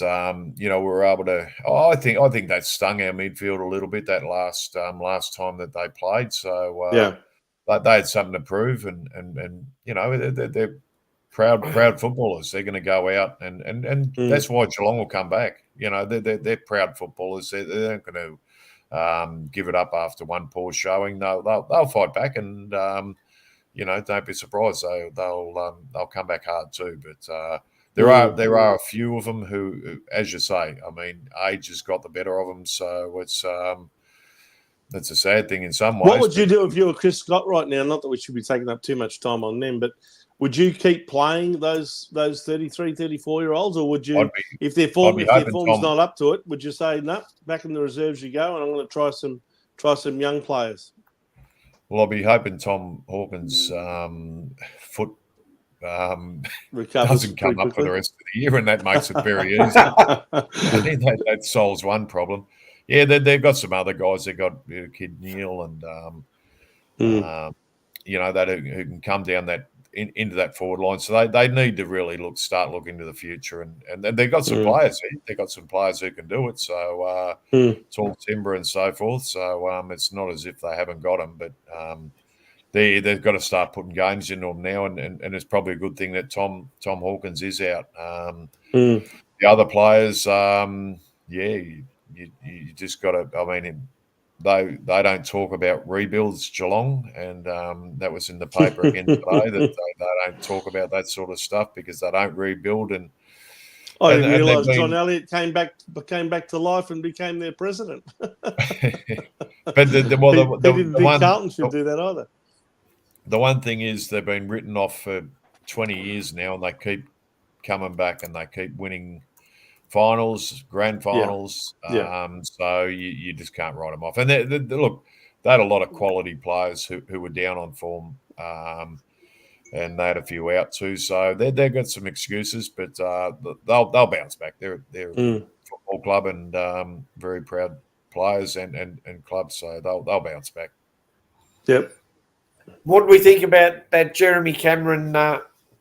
we were able to. I think that stung our midfield a little bit that last time that they played. So they had something to prove, and they're proud footballers. They're going to go out, and that's why Geelong will come back. They're proud footballers. They're not going to give it up after one poor showing. They'll fight back, and don't be surprised. They'll come back hard too. But there are a few of them who, as you say, I mean, age has got the better of them. So it's a sad thing in some ways. What would you do if you were Chris Scott right now? Not that we should be taking up too much time on them, but would you keep playing those 33, 34-year-olds, or would you, if their form's not up to it, would you say, no, back in the reserves you go, and I'm going to try some young players? Well, I'll be hoping Tom Hawkins' foot doesn't come up for the rest of the year, and that makes it very easy. I think that solves one problem. Yeah, they've got some other guys. They've got Kid Neal and that who can come down that into that forward line. So they need to really start looking to the future, and they've got some players. They've got some players who can do it. So tall timber and so forth. So it's not as if they haven't got them, but they've got to start putting games into them now, and it's probably a good thing that Tom Hawkins is out. The other players, you just got to. I mean, they don't talk about rebuilds, Geelong, and that was in the paper again today that they don't talk about that sort of stuff because they don't rebuild. And I didn't realise John Elliott came back to life and became their president. But he didn't think Carlton should do that either. The one thing is they've been written off for 20 years now, and they keep coming back and they keep winning finals, grand finals. So you just can't write them off. And look, they had a lot of quality players who were down on form, and they had a few out too. So they've got some excuses, but they'll bounce back. They're a football club and very proud players and clubs, so they'll bounce back. Yep. What do we think about that Jeremy Cameron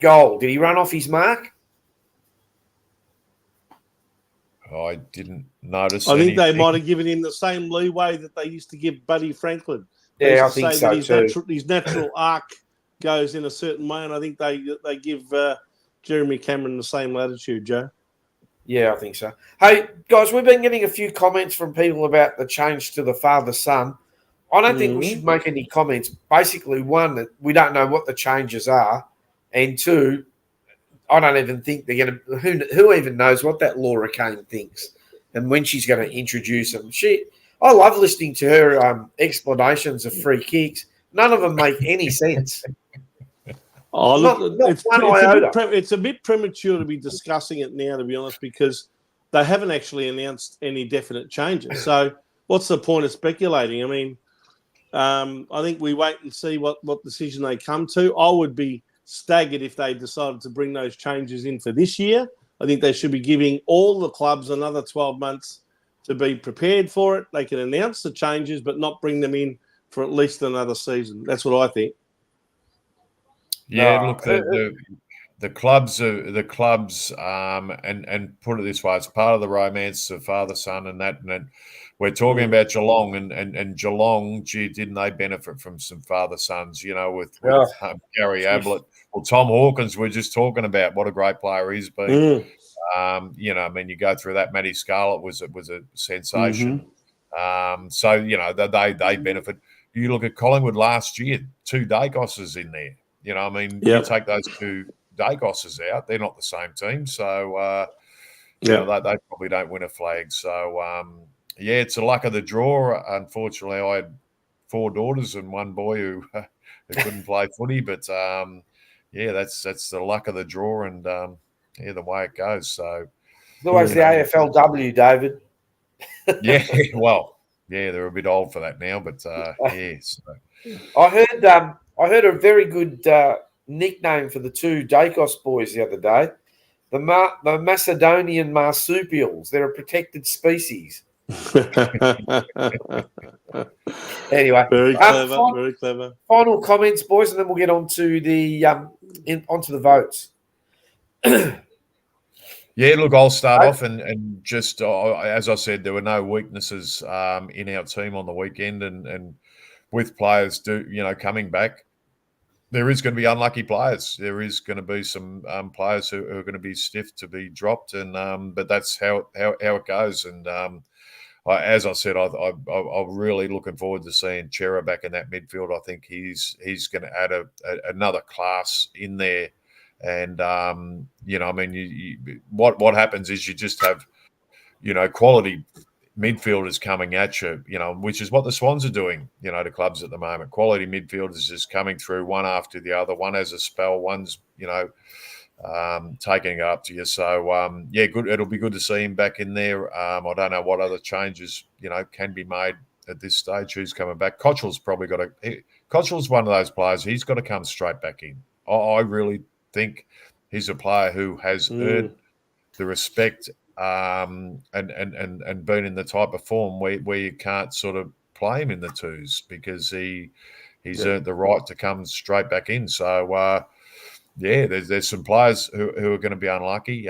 goal? Did he run off his mark? I didn't notice. I think they might have given him the same leeway that they used to give Buddy Franklin. Yeah, I think so too. His natural arc goes in a certain way, and I think they give Jeremy Cameron the same latitude, Joe. Yeah, I think so. Hey, guys, we've been getting a few comments from people about the change to the father-son. I don't think we should make any comments. Basically, one, that we don't know what the changes are, and two, I don't even think they're going to. Who even knows what that Laura Kane thinks and when she's going to introduce them? I love listening to her explanations of free kicks. None of them make any sense. Oh, look, it's a bit premature to be discussing it now, to be honest, because they haven't actually announced any definite changes. So, what's the point of speculating? I mean, I think we wait and see what decision they come to. I would be staggered if they decided to bring those changes in for this year. I think they should be giving all the clubs another 12 months to be prepared for it. They can announce the changes, but not bring them in for at least another season. That's what I think. Yeah, look, the clubs and put it this way, it's part of the romance of father son and that. And we're talking about Geelong and Geelong. Gee, didn't they benefit from some father sons? You know, with Gary Ablett. Well, Tom Hawkins, we're just talking about what a great player he's been. You know, I mean, you go through that. Matty Scarlett was a sensation. So you know they benefit. You look at Collingwood last year, 2 Dacoses in there. You know, I mean, you take those 2 Dacoses out, they're not the same team. So, you know, they probably don't win a flag. So, it's the luck of the draw. Unfortunately, I had 4 daughters and 1 boy who couldn't play footy. But, that's the luck of the draw and, the way it goes. So, it's always the AFLW, David. They're a bit old for that now. But, So. I heard a very good nickname for the 2 Dacos boys the other day. The Macedonian marsupials. They're a protected species. Anyway, very clever. Final comments, boys, and then we'll get on to onto the votes. Yeah, look, I'll start off and just as I said, there were no weaknesses in our team on the weekend, and with players coming back, there is going to be unlucky players. There is going to be some players who are going to be stiff to be dropped, and but that's how it goes. And as I said, I'm really looking forward to seeing Chera back in that midfield. I think he's going to add another class in there. And what happens is you just have quality midfielders coming at you, which is what the Swans are doing, to clubs at the moment. Quality midfielders just coming through one after the other. One has a spell, one's, taking it up to you. So, good. It'll be good to see him back in there. I don't know what other changes, can be made at this stage. Who's coming back? Cottrell's probably got to – Cottrell's one of those players. He's got to come straight back in. I really think he's a player who has earned the respect and been in the type of form where you can't sort of play him in the twos because he's earned the right to come straight back in. So yeah, there's some players who are going to be unlucky.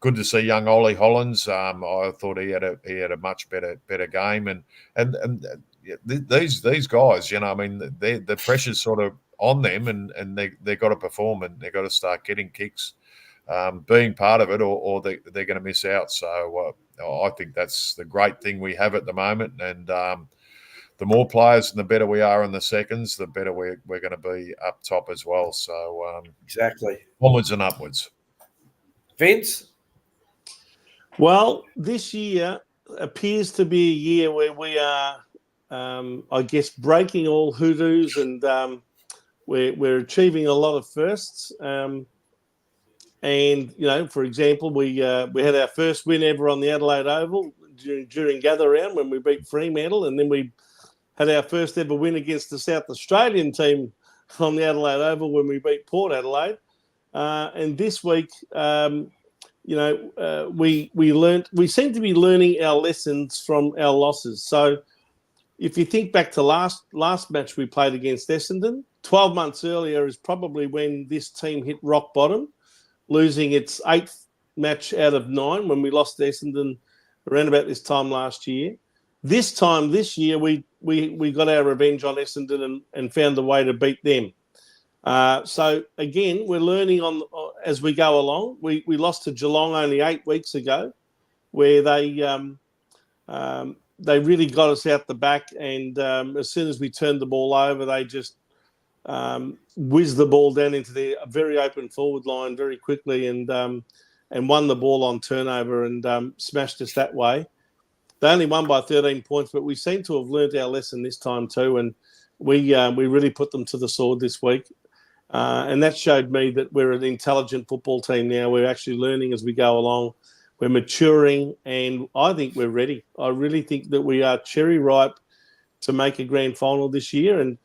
Good to see young Ollie Hollands. I thought he had a much better game, and these guys, you know, I mean, the pressure's sort of on them, and they got to perform, and they got to start getting kicks, being part of it, or they're going to miss out. So I think that's the great thing we have at the moment, and the more players and the better we are in the seconds, the better we're going to be up top as well. So Exactly. onwards and upwards. Vince? Well, this year appears to be a year where we are, I guess, breaking all hoodoos, and we're achieving a lot of firsts. And, you know, for example, we had our first win ever on the Adelaide Oval during gather round when we beat Fremantle, and then we had our first ever win against the South Australian team on the Adelaide Oval when we beat Port Adelaide. And this week, you know, we seem to be learning our lessons from our losses. So if you think back to last match we played against Essendon, 12 months earlier is probably when this team hit rock bottom, losing its 8th match out of 9 when we lost to Essendon around about this time last year. This time this year, we got our revenge on Essendon and found a way to beat them. So again, we're learning as we go along. We lost to Geelong only 8 weeks ago, where they really got us out the back, and as soon as we turned the ball over, they just whizzed the ball down into their very open forward line very quickly, and won the ball on turnover and smashed us that way. They only won by 13 points, but we seem to have learnt our lesson this time too, and we really put them to the sword this week. And that showed me that we're an intelligent football team now. We're actually learning as we go along. We're maturing, and I think we're ready. I really think that we are cherry ripe to make a grand final this year. And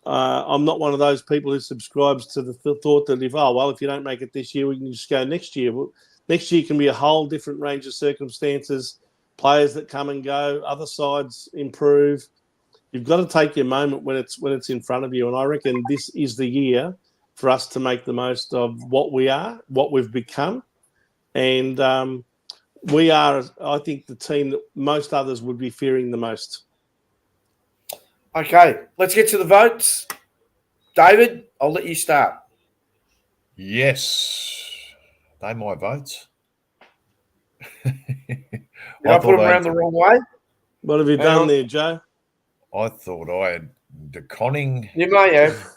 I'm not one of those people who subscribes to the thought that if you don't make it this year, we can just go next year. Well, next year can be a whole different range of circumstances, players that come and go, other sides improve. You've got to take your moment when it's in front of you, and I reckon this is the year for us to make the most of what we are, what we've become, and we are, I think, the team that most others would be fearing the most. Okay, let's get to the votes. David, I'll let you start. Yes, they my votes. Did I put them around the wrong way? What have you done there, Joe? I thought I had DeConning. You may have.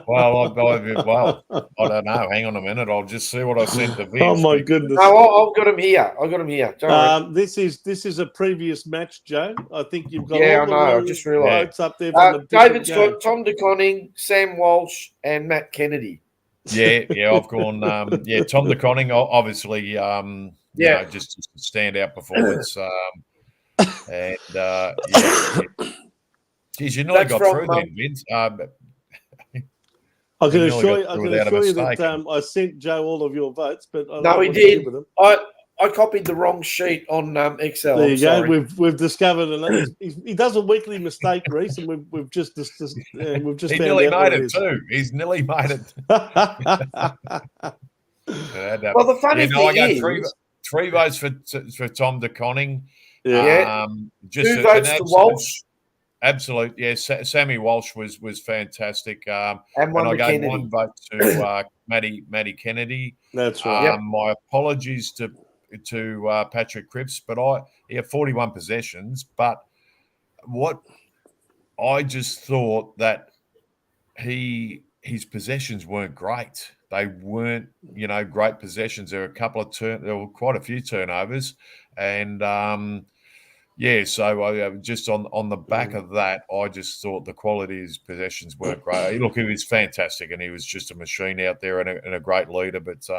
Well, I don't know. Hang on a minute. I'll just see what I sent to Vince. Oh my goodness! No, I've got him here. This is a previous match, Joe. I think you've got I know. I just realised votes up there. From David's got Tom DeConning, Sam Walsh, and Matt Kennedy. Yeah, I've gone. Tom DeConning, obviously. You know, just a standout performance. Geez, you nearly got through then, Vince. I can assure you that I sent Joe all of your votes, but no, he did. I copied the wrong sheet on Excel. There you go. We've discovered another. He does a weekly mistake, Reese, and we've just he nearly made it too. He's nearly made it. Well, the funny thing is, three votes for Tom DeConning. Yeah. 2 votes to Walsh. Absolute, yeah. Sammy Walsh was fantastic. And I gave Kennedy. 1 vote to Matty Kennedy. That's right. My apologies to Patrick Cripps, but he had 41 possessions. But what I just thought that his possessions weren't great. They weren't, great possessions. There were quite a few turnovers, and so just on the back of that, I just thought the quality of his possessions weren't great. Look, he was fantastic, and he was just a machine out there and a great leader. But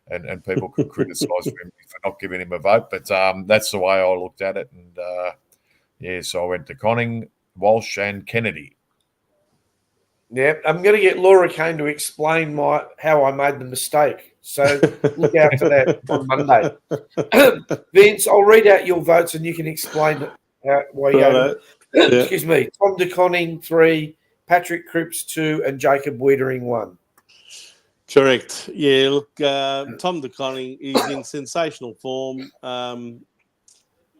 and people could criticise him for not giving him a vote, but that's the way I looked at it. And so I went to Conning, Walsh, and Kennedy. Yeah, I'm going to get Laura Kane to explain how I made the mistake. So look out for that on Monday. Vince, I'll read out your votes and you can explain why you Excuse me. Tom DeConning 3, Patrick Cripps 2, and Jacob Wiedering 1. Correct. Yeah, look, Tom DeConning is in sensational form.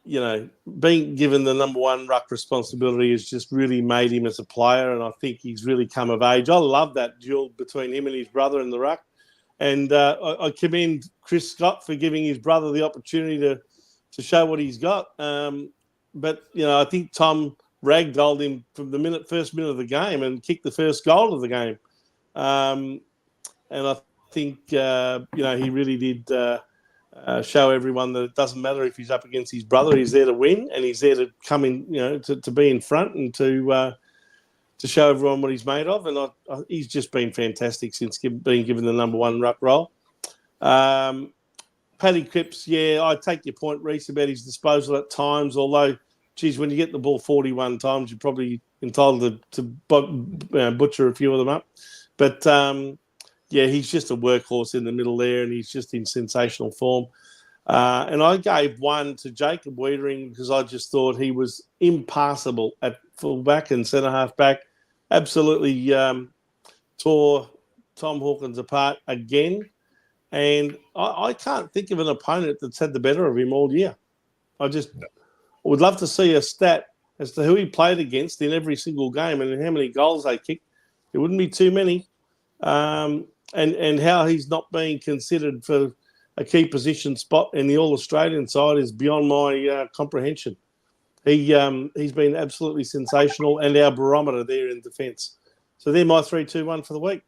Being given the number one ruck responsibility has just really made him as a player, and I think he's really come of age. I love that duel between him and his brother in the ruck, and I commend Chris Scott for giving his brother the opportunity to show what he's got. But I think Tom ragdolled him from the first minute of the game and kicked the first goal of the game. And I think, he really did show everyone that it doesn't matter if he's up against his brother. He's there to win, and he's there to come in, to be in front and to show everyone what he's made of. And he's just been fantastic since being given the number one ruck role. Paddy Cripps, I take your point, Reese, about his disposal at times, although, geez, when you get the ball 41 times, you're probably entitled to butcher a few of them up. But, he's just a workhorse in the middle there, and he's just in sensational form. And I gave one to Jacob Wiedering because I just thought he was impassable at fullback and centre-half back. Absolutely tore Tom Hawkins apart again. And I can't think of an opponent that's had the better of him all year. I just would love to see a stat as to who he played against in every single game and how many goals they kicked. It wouldn't be too many. And how he's not being considered for a key position spot in the All-Australian side is beyond my comprehension. He's been absolutely sensational, and our barometer there in defence. So they're my 3-2-1 for the week.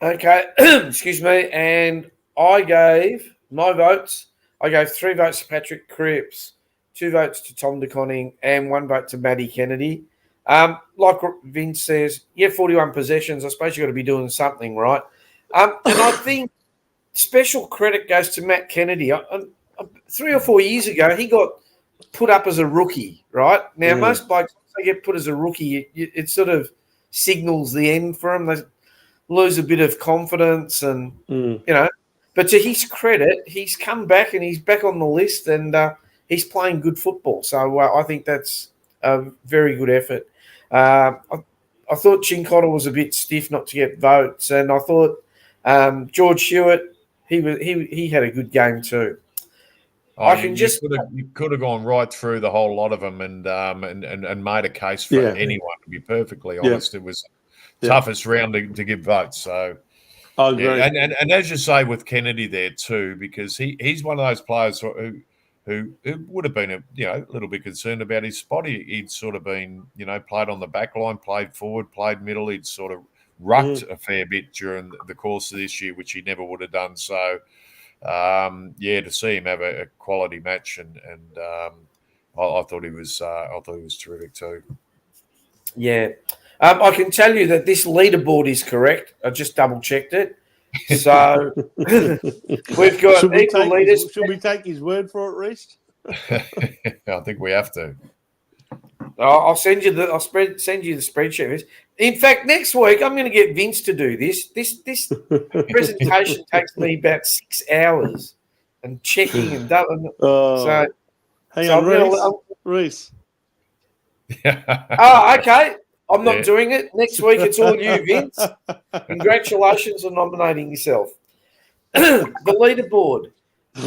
Okay, excuse me. And I gave my votes. I gave 3 votes to Patrick Cripps, 2 votes to Tom DeConning, and 1 vote to Matty Kennedy. Like Vince says, 41 possessions. I suppose you've got to be doing something, right? And I think special credit goes to Matt Kennedy. 3 or 4 years ago, he got put up as a rookie, right? Now, most blokes, they get put as a rookie, it sort of signals the end for them. They lose a bit of confidence and, But to his credit, he's come back and he's back on the list and he's playing good football. So I think that's a very good effort. I thought Chincotta was a bit stiff not to get votes, and I thought George Hewitt, he had a good game too. You could have gone right through the whole lot of them and made a case for anyone. To be perfectly honest, it was the toughest round to give votes. So I agree. And as you say with Kennedy there too, because he's one of those players who would have been a little bit concerned about his spot. He'd sort of been played on the back line, played forward, played middle. He'd sort of rucked a fair bit during the course of this year, which he never would have done. So to see him have a quality match, and I thought he was terrific too. Yeah, I can tell you that this leaderboard is correct. I just double checked it. So we've got equal leaders. Should we take his word for it, Reece? I think we have to. I'll send you the spreadsheet. In fact, next week I'm going to get Vince to do this. This presentation takes me about 6 hours and checking and done. So hang on, Reece. Okay. I'm not doing it. Next week it's all you, Vince. Congratulations on nominating yourself. The leaderboard.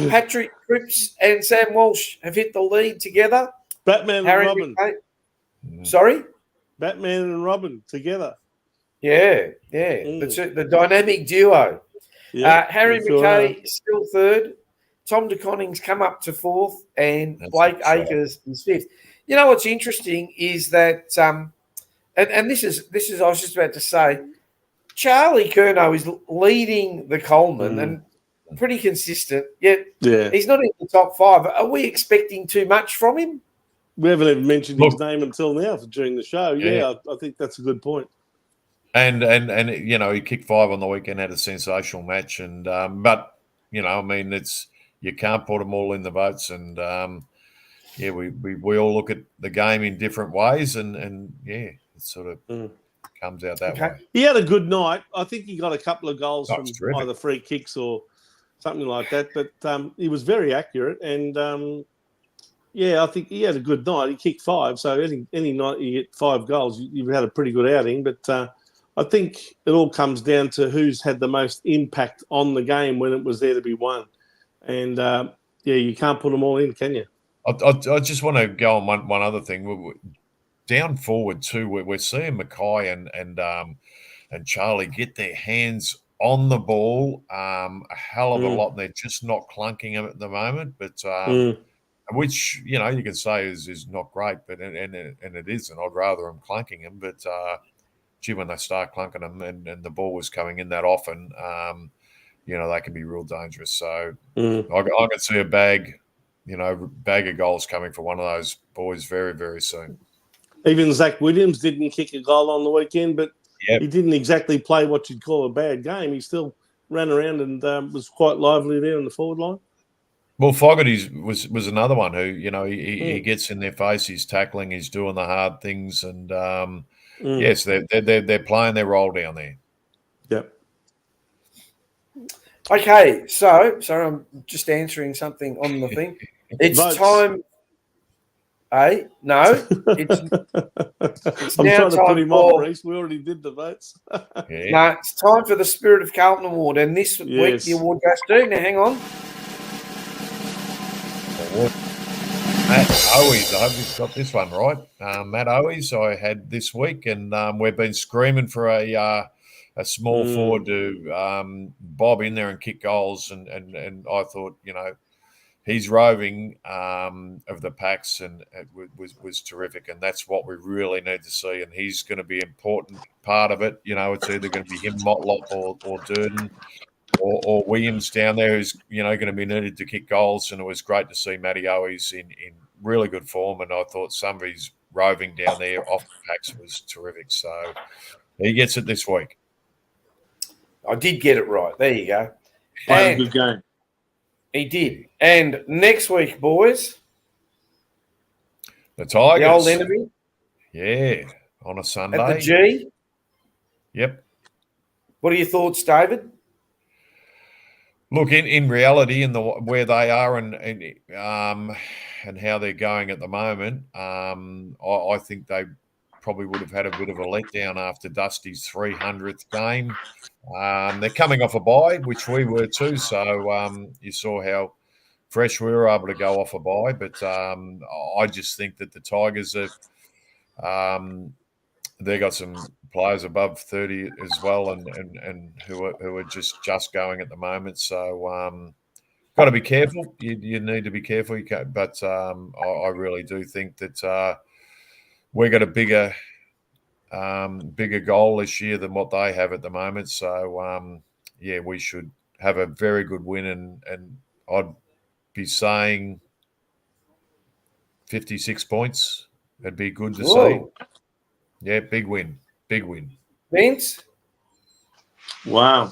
Patrick Cripps and Sam Walsh have hit the lead together. Batman and Robin. Sorry? Batman and Robin together. Yeah. The dynamic duo. Yeah, Harry McKay is still third. Tom DeConning's come up to fourth, and Blake Akers is fifth. You know what's interesting is that and this is I was just about to say, Charlie Curnow is leading the Coleman and pretty consistent, yet he's not in the top 5. Are we expecting too much from him? We haven't even mentioned his name until now during the show. Yeah, I think that's a good point. And he kicked 5 on the weekend, had a sensational match, and but it's you can't put them all in the votes, and we all look at the game in different ways, and it sort of comes out that way. He had a good night. I think he got a couple of goals from either free kicks or something like that, but he was very accurate, and I think he had a good night. He kicked 5, so any night you get 5 goals, you've had a pretty good outing. But I think it all comes down to who's had the most impact on the game when it was there to be won. And, you can't put them all in, can you? I just want to go on one other thing. Down forward too, we're seeing Mackay and Charlie get their hands on the ball a hell of a lot, and they're just not clunking them at the moment. But which you can say is not great, but and it isn't. I'd rather them clunking them, but gee, when they start clunking them and the ball was coming in that often, they can be real dangerous. So I can see a bag of goals coming for one of those boys very, very soon. Even Zach Williams didn't kick a goal on the weekend, but he didn't exactly play what you'd call a bad game. He still ran around and was quite lively there in the forward line. Well, Fogarty was another one who, he gets in their face, he's tackling, he's doing the hard things, and yes, they're playing their role down there. Yep. Okay, so sorry, I'm just answering something on the thing. It's Votes. time. No, it's I'm now trying to time put him for. on, Reece. We already did the votes. Yeah. No, it's time for the Spirit of Carlton Award, and this week the award goes to. Now, hang on. Matt Owies, I hope you've got this one right. Matt Owies, I had this week, and we've been screaming for a small forward to bob in there and kick goals, and I thought, he's roving of the packs, and it was terrific, and that's what we really need to see, and he's going to be an important part of it. It's either going to be him, Motlop, or Durden, or Williams down there, who's going to be needed to kick goals. And it was great to see Matty Owies in really good form, and I thought some of his roving down there off the packs was terrific. So he gets it this week. I did get it right. There you go. Played a good game. He did. And next week, boys, the Tigers. the old enemy. Yeah, on a Sunday. At the G. Yep. What are your thoughts, David? Look, in reality, where they are and how they're going at the moment, I think they probably would have had a bit of a letdown after Dusty's 300th game. They're coming off a bye, which we were too. So you saw how fresh we were able to go off a bye. But I just think that the Tigers have they got some players above 30 as well, and who are just going at the moment. So got to be careful. You need to be careful. But I really do think that we got a bigger goal this year than what they have at the moment. So we should have a very good win, and I'd be saying 56 points. It'd be good to see. Yeah, big win. Vince? Wow.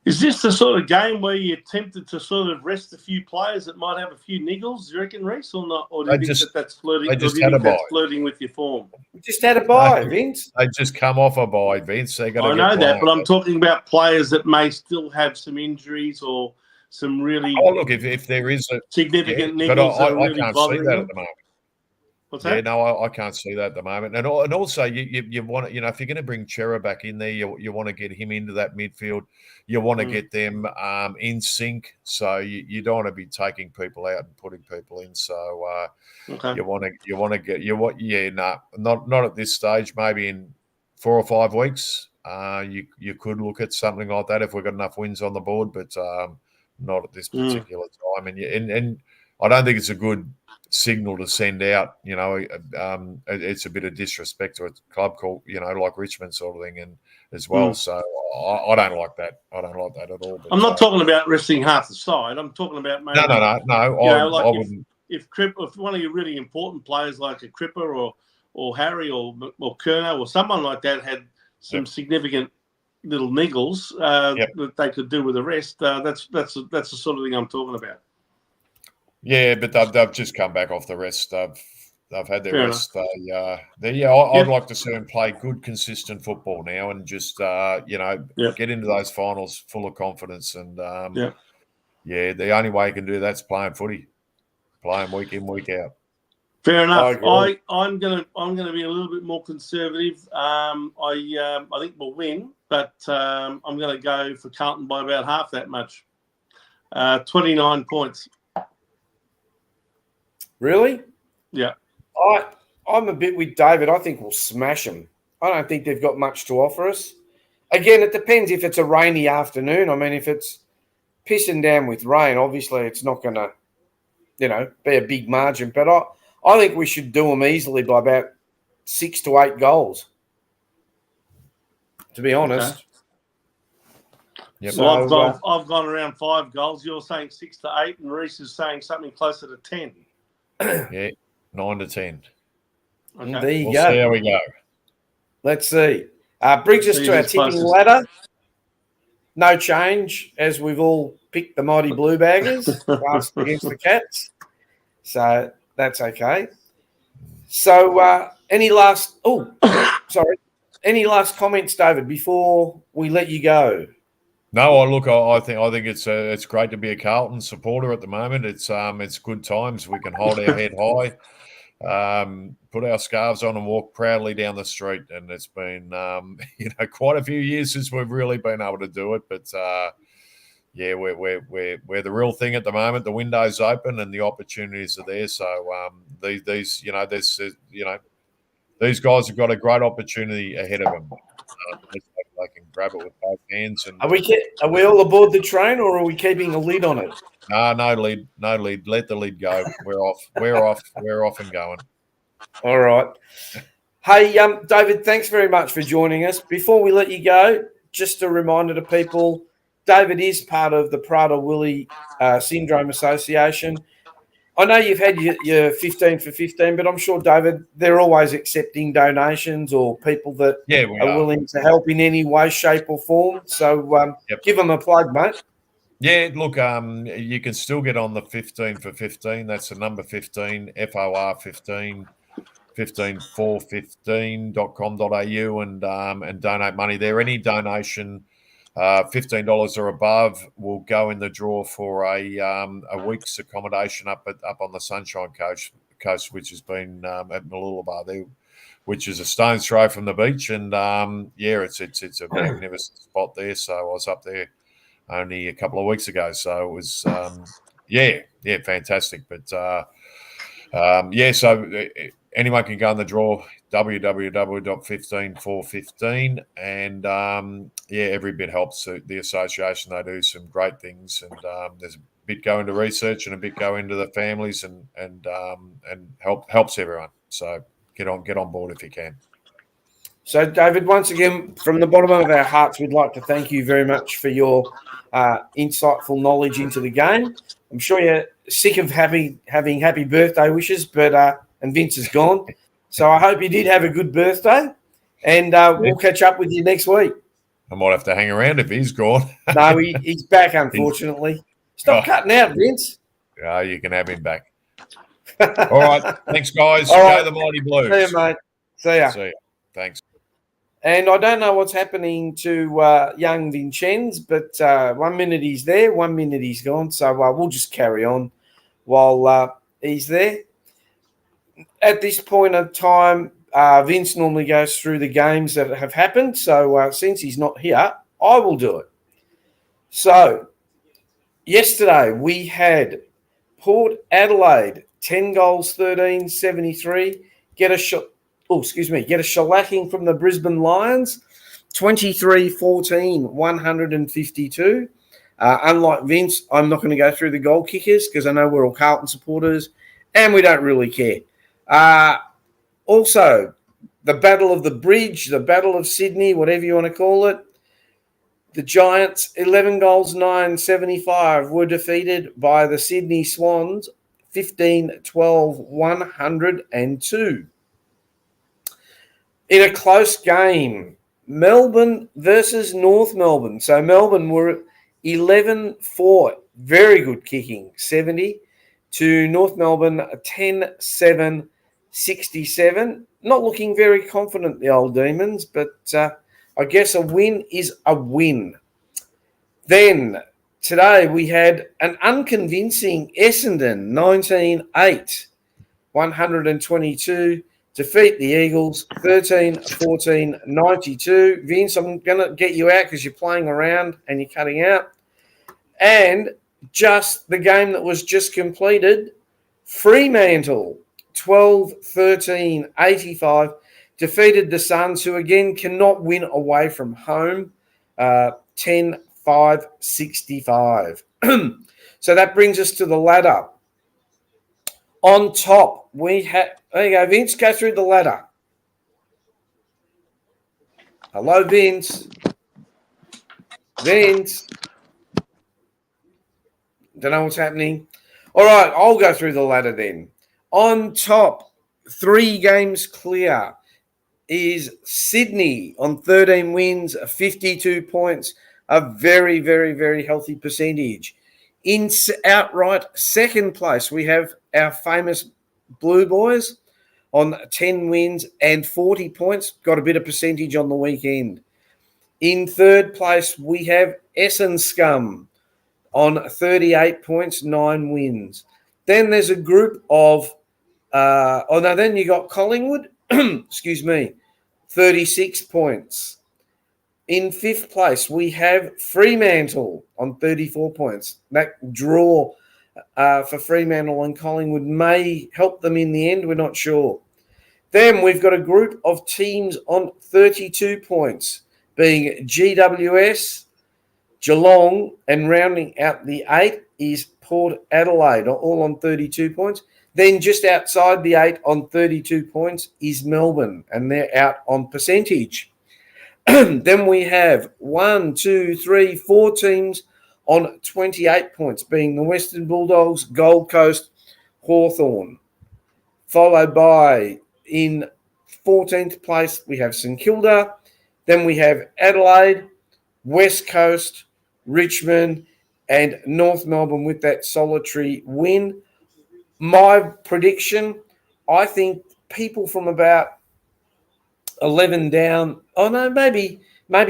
Is this the sort of game where you're tempted to sort of rest a few players that might have a few niggles, do you reckon, Reece, or not? Or do you think that's flirting? They just had a bye. Flirting with your form? We just had a bye, Vince. They just come off a bye, Vince. I know that, but I'm talking about players that may still have some injuries or some really. Oh, look, if there is a significant niggles, but I really can't see that them. at the moment. What's that? Yeah, no, I can't see that at the moment. And also, you want to, if you're going to bring Chera back in there, you want to get him into that midfield. You want to get them in sync. So you don't want to be taking people out and putting people in. So you want to get not at this stage. Maybe in 4 or 5 weeks, you could look at something like that if we've got enough wins on the board, but not at this particular time. And I don't think it's a good signal to send out. It's a bit of disrespect to a club called like Richmond sort of thing, and as well. So I don't like that. I don't like that at all. But, I'm not talking about resting half the side. I'm talking about maybe no. I wouldn't. If one of your really important players like a Cripper or Harry or Kerno or someone like that had some significant little niggles that they could do with the rest, that's the sort of thing I'm talking about. Yeah, but they've just come back off the rest. They've had their rest. I'd like to see them play good, consistent football now, and just get into those finals full of confidence. And the only way you can do that's playing footy, playing week in, week out. Fair enough. agree. I'm gonna be a little bit more conservative. I think we'll win, but I'm gonna go for Carlton by about half that much. 29 points. Really? Yeah. I'm a bit with David. I think we'll smash them. I don't think they've got much to offer us. Again, it depends if it's a rainy afternoon. I mean, if it's pissing down with rain, obviously it's not going to, be a big margin. But I think we should do them easily by about 6 to 8 goals, to be honest. Okay. Yep. So So, I've gone around 5 goals. You're saying 6 to 8, and Reese is saying something closer to 10. Yeah, 9 to 10. Okay. there you We'll go. see how we go. Let's see. Brings us See to our who's tipping closest. ladder. No change, as we've all picked the mighty Blue Baggers last against the Cats. So that's okay. So any last comments, David, before we let you go? No, I think it's great to be a Carlton supporter at the moment. It's good times. We can hold our head high, put our scarves on, and walk proudly down the street. And it's been quite a few years since we've really been able to do it. But we're the real thing at the moment. The window's open and the opportunities are there. So these guys have got a great opportunity ahead of them. Let's hope they can grab it with both hands. And Are we all aboard the train, or are we keeping a lid on it? no lead. Let the lead go. We're off and going. All right. Hey, David, thanks very much for joining us. Before we let you go, just a reminder to people, David is part of the Prader-Willi Syndrome Association. I know you've had your 15 for 15, but I'm sure, David, they're always accepting donations or people that are willing to help in any way, shape or form. So give them a plug, mate. Yeah, look, you can still get on the 15 for 15. That's the number 15, FOR 15, 15for15.com.au and donate money there. Any donation $15 or above will go in the draw for a week's accommodation up on the Sunshine Coast, which has been at Mooloolaba there, which is a stone's throw from the beach. And it's a magnificent spot there. So I was up there only a couple of weeks ago. So it was fantastic. But so anyone can go in the draw, www.15for15, and every bit helps the association. They do some great things, and there's a bit go into research and a bit go into the families, and helps everyone. So get on board if you can. So, David, once again, from the bottom of our hearts, we'd like to thank you very much for your insightful knowledge into the game. I'm sure you're sick of having happy birthday wishes, but and Vince is gone. So I hope you did have a good birthday, and we'll catch up with you next week. I might have to hang around if he's gone. No, he's back, unfortunately. Stop cutting out, Vince. Yeah, you can have him back. All right. Thanks, guys. All right. Go the Mighty Blues. See you, mate. See ya. See ya. Thanks. And I don't know what's happening to young Vincenz, but 1 minute he's there, 1 minute he's gone. So we'll just carry on while he's there. At this point of time, Vince normally goes through the games that have happened. So since he's not here, I will do it. So yesterday we had Port Adelaide, 10 goals, 13-73, get a shellacking from the Brisbane Lions, 23-14, 152. Unlike Vince, I'm not going to go through the goal kickers because I know we're all Carlton supporters and we don't really care. Also, the Battle of the Bridge, the Battle of Sydney, whatever you want to call it, the Giants, 11 goals, 9-75, were defeated by the Sydney Swans, 15-12, 102. In a close game, Melbourne versus North Melbourne. So Melbourne were 11-4, very good kicking, 70, to North Melbourne, 10-7, 67. Not looking very confident, the old Demons, but I guess a win is a win. Then today we had an unconvincing Essendon, 19-8, 122. Defeat the Eagles, 13-14-92. Vince, I'm going to get you out because you're playing around and you're cutting out. And just the game that was just completed, Fremantle, 12-13-85, defeated the Suns, who again cannot win away from home, 10-5-65. So that brings us to the ladder. On top, we have... There you go, Vince. Go through the ladder. Hello, Vince. Vince. Don't know what's happening. All right, I'll go through the ladder then. On top, 3 games clear, is Sydney on 13 wins, 52 points, a very, very, very healthy percentage. In outright second place, we have our famous Blue Boys on 10 wins and 40 points, got a bit of percentage on the weekend. In third place, we have Essendon Scum on 38 points, 9 wins. Then there's a group of, then you got Collingwood, 36 points. In fifth place, we have Fremantle on 34 points. That draw for Fremantle and Collingwood may help them in the end. We're not sure. Then we've got a group of teams on 32 points, being GWS, Geelong, and rounding out the 8 is Port Adelaide, all on 32 points. Then just outside the 8 on 32 points is Melbourne, and they're out on percentage. Then we have 4 teams on 28 points, being the Western Bulldogs, Gold Coast, Hawthorn. Followed by, in 14th place, we have St Kilda. Then we have Adelaide, West Coast, Richmond, and North Melbourne with that solitary win. My prediction, I think people from about 11 down, maybe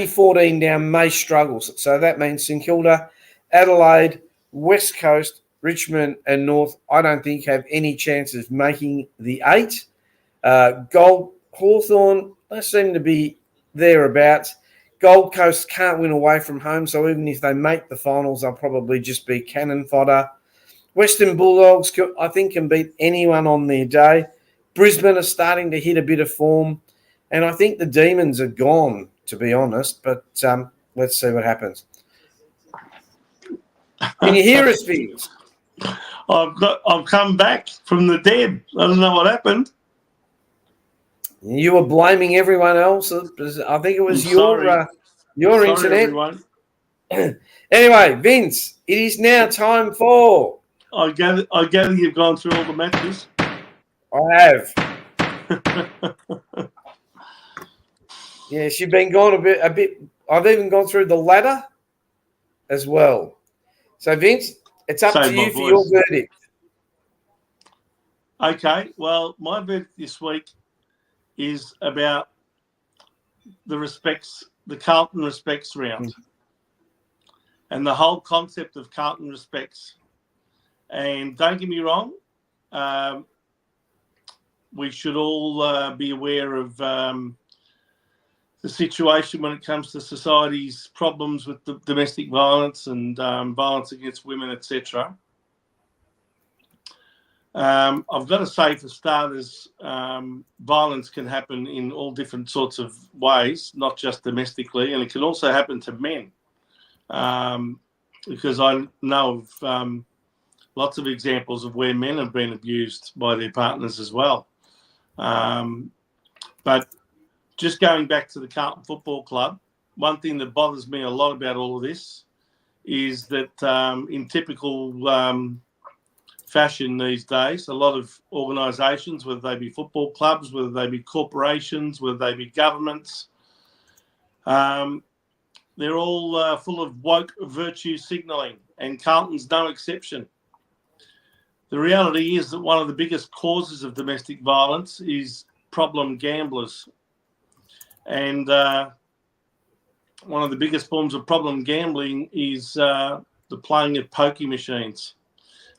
14 down may struggle. So that means St Kilda, Adelaide, West Coast, Richmond, and North, I don't think have any chance of making the 8. Gold Hawthorn, they seem to be thereabouts. Gold Coast can't win away from home, so even if they make the finals, they'll probably just be cannon fodder. Western Bulldogs, I think, can beat anyone on their day. Brisbane are starting to hit a bit of form. And I think the Demons are gone, to be honest. But let's see what happens. Can you hear us, Vince? I've come back from the dead. I don't know what happened. You were blaming everyone else. I think it was your internet. Anyway, Vince, it is now time for... I gather you've gone through all the matches. I have. Yes, you've been gone a bit. I've even gone through the ladder as well. So, Vince, it's up to you for your verdict. Okay, well, my verdict this week is about the Carlton respects round and the whole concept of Carlton respects. And don't get me wrong, we should all be aware of the situation when it comes to society's problems with the domestic violence and violence against women, etc. I've got to say, for starters, violence can happen in all different sorts of ways, not just domestically, and it can also happen to men. Because I know of lots of examples of where men have been abused by their partners as well. But just going back to the Carlton Football Club, one thing that bothers me a lot about all of this is that in typical fashion these days, a lot of organisations, whether they be football clubs, whether they be corporations, whether they be governments, they're all full of woke virtue signalling, and Carlton's no exception. The reality is that one of the biggest causes of domestic violence is problem gamblers. And one of the biggest forms of problem gambling is the playing of pokie machines.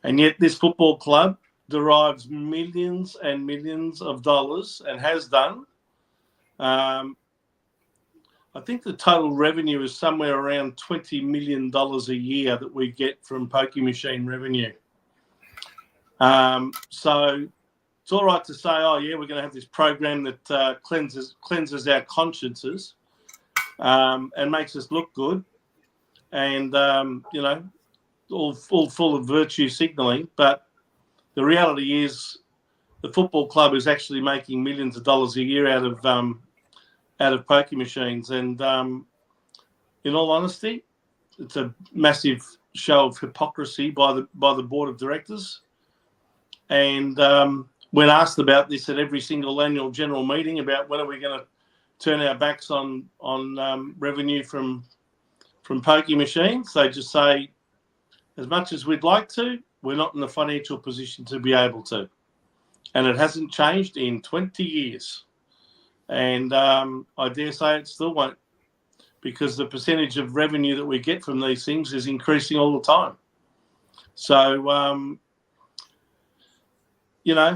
And yet this football club derives millions and millions of dollars and has done. I think the total revenue is somewhere around $20 million a year that we get from pokie machine revenue. So it's all right to say, oh, yeah, we're going to have this program that cleanses our consciences and makes us look good and, all full of virtue signalling. But the reality is the football club is actually making millions of dollars a year out of pokie machines. And in all honesty, it's a massive show of hypocrisy by the board of directors. And when asked about this at every single annual general meeting about when are we going to turn our backs on revenue from pokie machines, they just say, as much as we'd like to, we're not in the financial position to be able to. And it hasn't changed in 20 years. And I dare say it still won't, because the percentage of revenue that we get from these things is increasing all the time. So,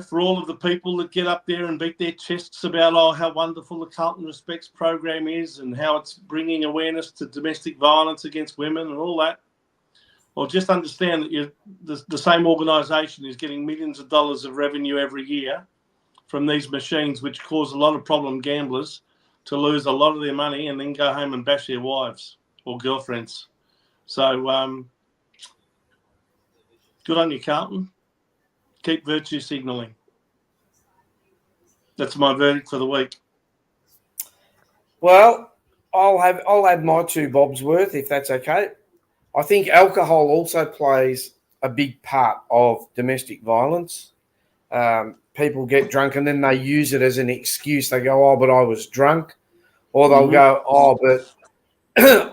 for all of the people that get up there and beat their chests about, how wonderful the Carlton Respects program is and how it's bringing awareness to domestic violence against women and all that, well, just understand that the same organisation is getting millions of dollars of revenue every year from these machines, which cause a lot of problem gamblers to lose a lot of their money and then go home and bash their wives or girlfriends. So good on you, Carlton. Keep virtue signalling. That's my verdict for the week. Well, I'll add my 2 bobs worth, if that's okay. I think alcohol also plays a big part of domestic violence. People get drunk and then they use it as an excuse. They go, oh, but I was drunk. Or they'll go, oh, but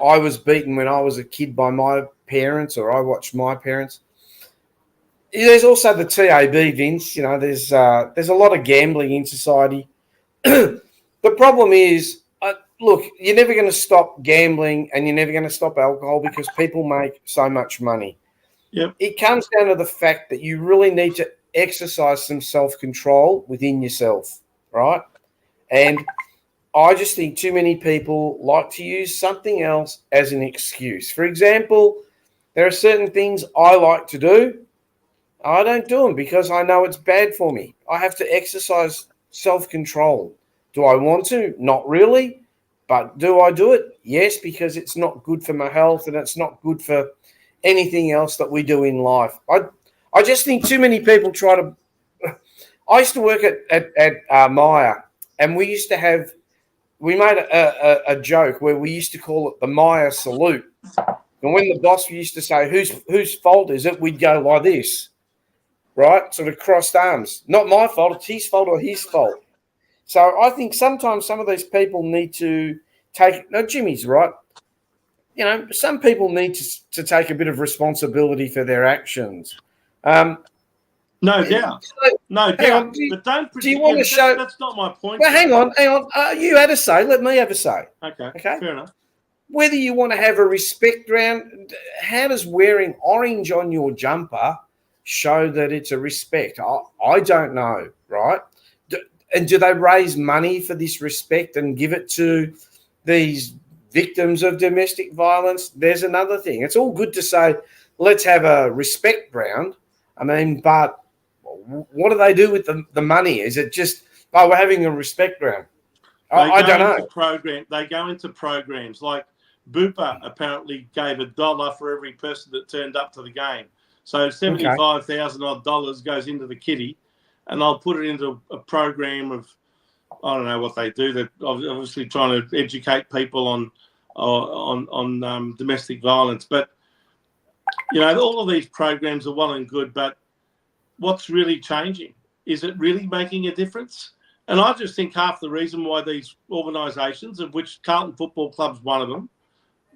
I was beaten when I was a kid by my parents, or I watched my parents. There's also the TAB, Vince. There's a lot of gambling in society. The problem is, look, you're never going to stop gambling and you're never going to stop alcohol because people make so much money. Yep. It comes down to the fact that you really need to exercise some self-control within yourself, right? And I just think too many people like to use something else as an excuse. For example, there are certain things I like to do. I don't do them because I know it's bad for me. I have to exercise self-control. Do I want to? Not really. But do I do it? Yes, because it's not good for my health and it's not good for anything else that we do in life. I just think too many people try to... I used to work at Myer, and we used to have... We made a joke where we used to call it the Myer salute. And when the boss used to say, whose fault is it, we'd go like this, right? Sort of crossed arms. Not my fault, it's his fault or his fault. So I think sometimes some of these people need to take... No, Jimmy's right. Some people need to take a bit of responsibility for their actions. No doubt. No doubt. But don't... Do you want to show... That's not my point. Well, hang on. You had a say. Let me have a say. Okay, fair enough. Whether you want to have a respect round, how does wearing orange on your jumper show that it's a respect? I don't know, right? And do they raise money for this respect and give it to these victims of domestic violence? There's another thing. It's all good to say, let's have a respect round. I mean, but what do they do with the money? Is it just, we're having a respect round? I don't know. They go into programs like Bupa apparently gave $1 for every person that turned up to the game. So $75,000 odd dollars goes into the kitty, and I'll put it into a program of, I don't know what they do. They're obviously trying to educate people on domestic violence. But, all of these programs are well and good, but what's really changing? Is it really making a difference? And I just think half the reason why these organisations, of which Carlton Football Club's one of them,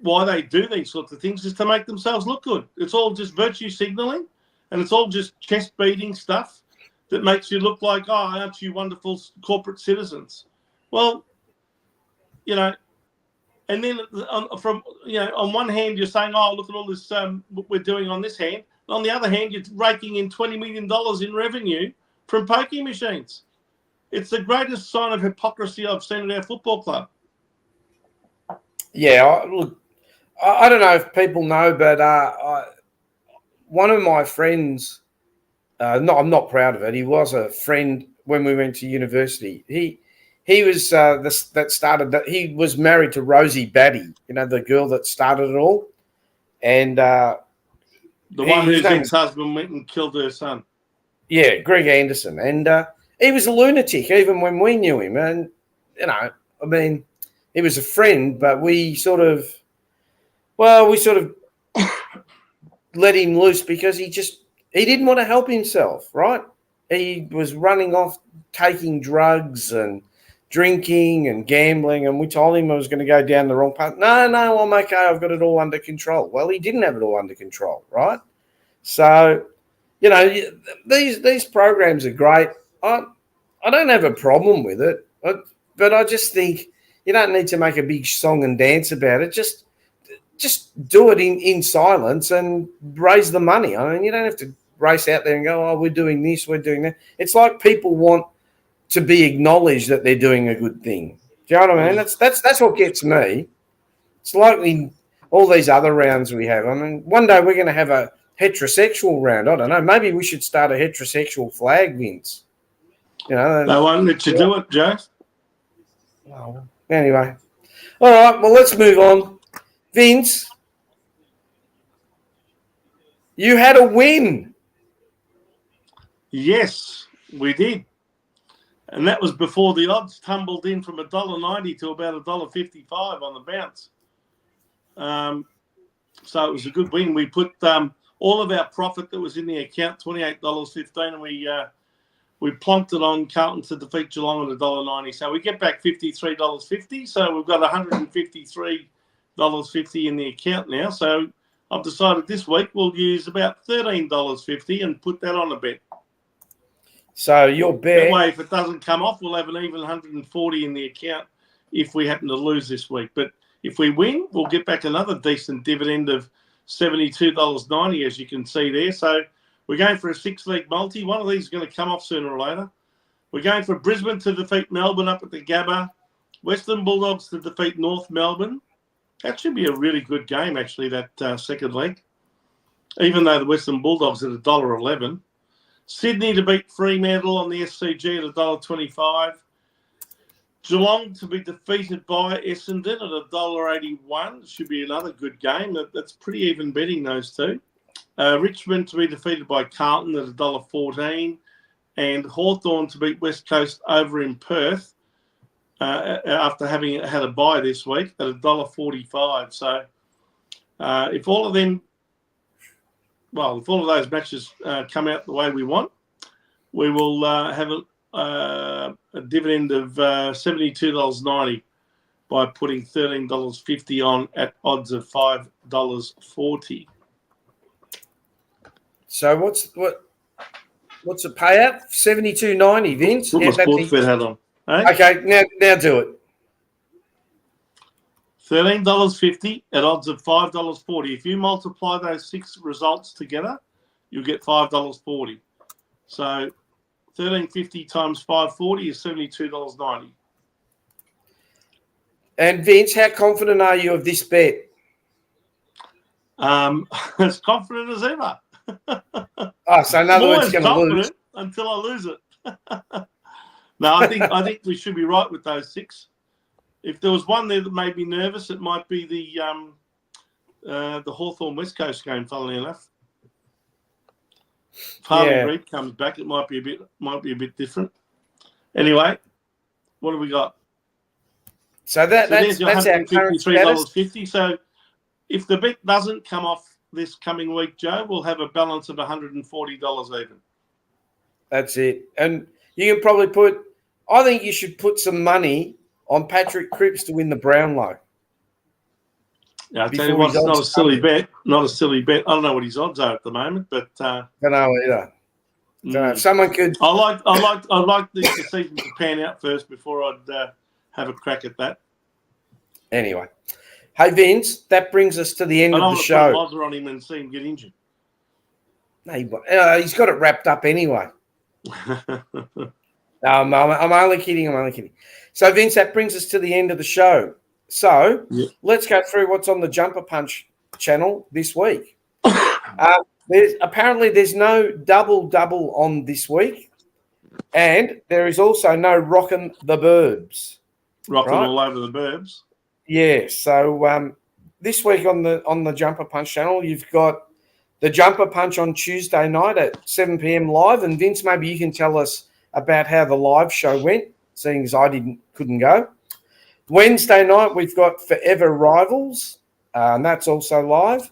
why they do these sorts of things is to make themselves look good. It's all just virtue signalling, and it's all just chest-beating stuff that makes you look like, aren't you wonderful corporate citizens? Well, and then on one hand you're saying, look at all this we're doing on this hand. on the other hand, you're raking in $20 million in revenue from pokie machines. It's the greatest sign of hypocrisy I've seen at our football club. Yeah, look, I don't know if people know, but one of my friends, I'm not proud of it. He was a friend when we went to university. He was that started that. He was married to Rosie Batty, the girl that started it all, and the one whose ex-husband went and killed her son. Yeah, Greg Anderson, and he was a lunatic even when we knew him. And I mean, he was a friend, but we sort of let him loose because he didn't want to help himself, right? He was running off, taking drugs and drinking and gambling, and we told him I was going to go down the wrong path. No, I'm okay. I've got it all under control. Well, he didn't have it all under control, right? So, these programs are great. I don't have a problem with it, but I just think you don't need to make a big song and dance about it. Just do it in silence and raise the money. I mean, you don't have to race out there and go, oh, we're doing this, we're doing that. It's like people want to be acknowledged that they're doing a good thing. Do you know what I mean? That's what gets me. It's like all these other rounds we have. I mean, one day we're going to have a heterosexual round. I don't know. Maybe we should start a heterosexual flag, Vince. They won't let you do it, Joe. Well, anyway. All right, well, let's move on. Vince, you had a win. Yes, we did. And that was before the odds tumbled in from $1.90 to about $1.55 on the bounce. So it was a good win. We put all of our profit that was in the account, $28.15, and we plonked it on Carlton to defeat Geelong at $1.90. So we get back $53.50. So we've got $153.50 in the account now. So I've decided this week we'll use about $13.50 and put that on a bet. So your bet. That way, if it doesn't come off, we'll have an even 140 in the account if we happen to lose this week. But if we win, we'll get back another decent dividend of $72.90, as you can see there. So we're going for a 6-leg multi. One of these is going to come off sooner or later. We're going for Brisbane to defeat Melbourne up at the Gabba. Western Bulldogs to defeat North Melbourne. That should be a really good game, actually, that second leg, even though the Western Bulldogs at $1.11. Sydney to beat Fremantle on the SCG at $1.25. Geelong to be defeated by Essendon at $1.81. Should be another good game. That's pretty even betting, those two. Richmond to be defeated by Carlton at $1.14. And Hawthorn to beat West Coast over in Perth after having had a bye this week at $1.45. So if all of those matches come out the way we want, we will have a dividend of $72.90 by putting $13.50 on at odds of $5.40. So what's the payout? $72.90, Vince. Put my sports bet hat on. Eh? Okay, now do it. $13.50 at odds of $5.40. If you multiply those 6 results together, you'll get $5.40. So $13.50 times $5.40 is $72.90. And Vince, how confident are you of this bet? As confident as ever. So in other words, you're going to lose until I lose it. No, I think we should be right with those 6. If there was one there that made me nervous, it might be the Hawthorn West Coast game. Funnily enough, if Harley Reid comes back, it might be a bit different. Anyway, what have we got? So that's our $153.50. So if the bet doesn't come off this coming week, Joe, we'll have a balance of $140 even. That's it, and you can probably I think you should put some money on Patrick Cripps to win the Brownlow. Yeah, I'll tell you what, it's not a silly bet. Not a silly bet. I don't know what his odds are at the moment, but don't know either. Don't know. If someone could. I like the season to pan out first before I'd have a crack at that. Anyway, hey Vince, that brings us to the end of the show. I don't want to put a on him and see him get injured. No, he's got it wrapped up anyway. I'm only kidding. I'm only kidding. So, Vince, that brings us to the end of the show. So, let's go through what's on the Jumper Punch channel this week. There's no double on this week, and there is also no rockin' the burbs. Rocking all over the burbs. Yeah. So this week on the Jumper Punch channel, you've got the Jumper Punch on Tuesday night at 7 p.m. live. And Vince, maybe you can tell us about how the live show went, seeing as I couldn't go. Wednesday night, we've got Forever Rivals, and that's also live.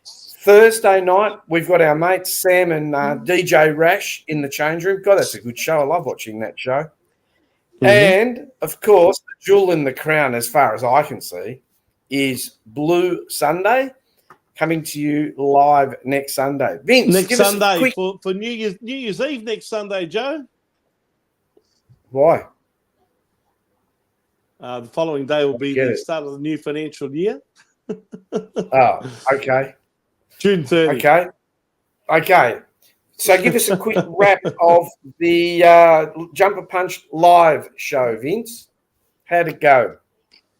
Thursday night, we've got our mates Sam and DJ Rash in the change room. God, that's a good show. I love watching that show. Mm-hmm. And, of course, the jewel in the crown, as far as I can see, is Blue Sunday, coming to you live next Sunday. Vince, next Sunday for New Year's Eve next Sunday, Joe. Why? The following day will be the start of the new financial year. Oh, okay. June 30. Okay. So give us a quick wrap of the Jumper Punch live show, Vince. How'd it go?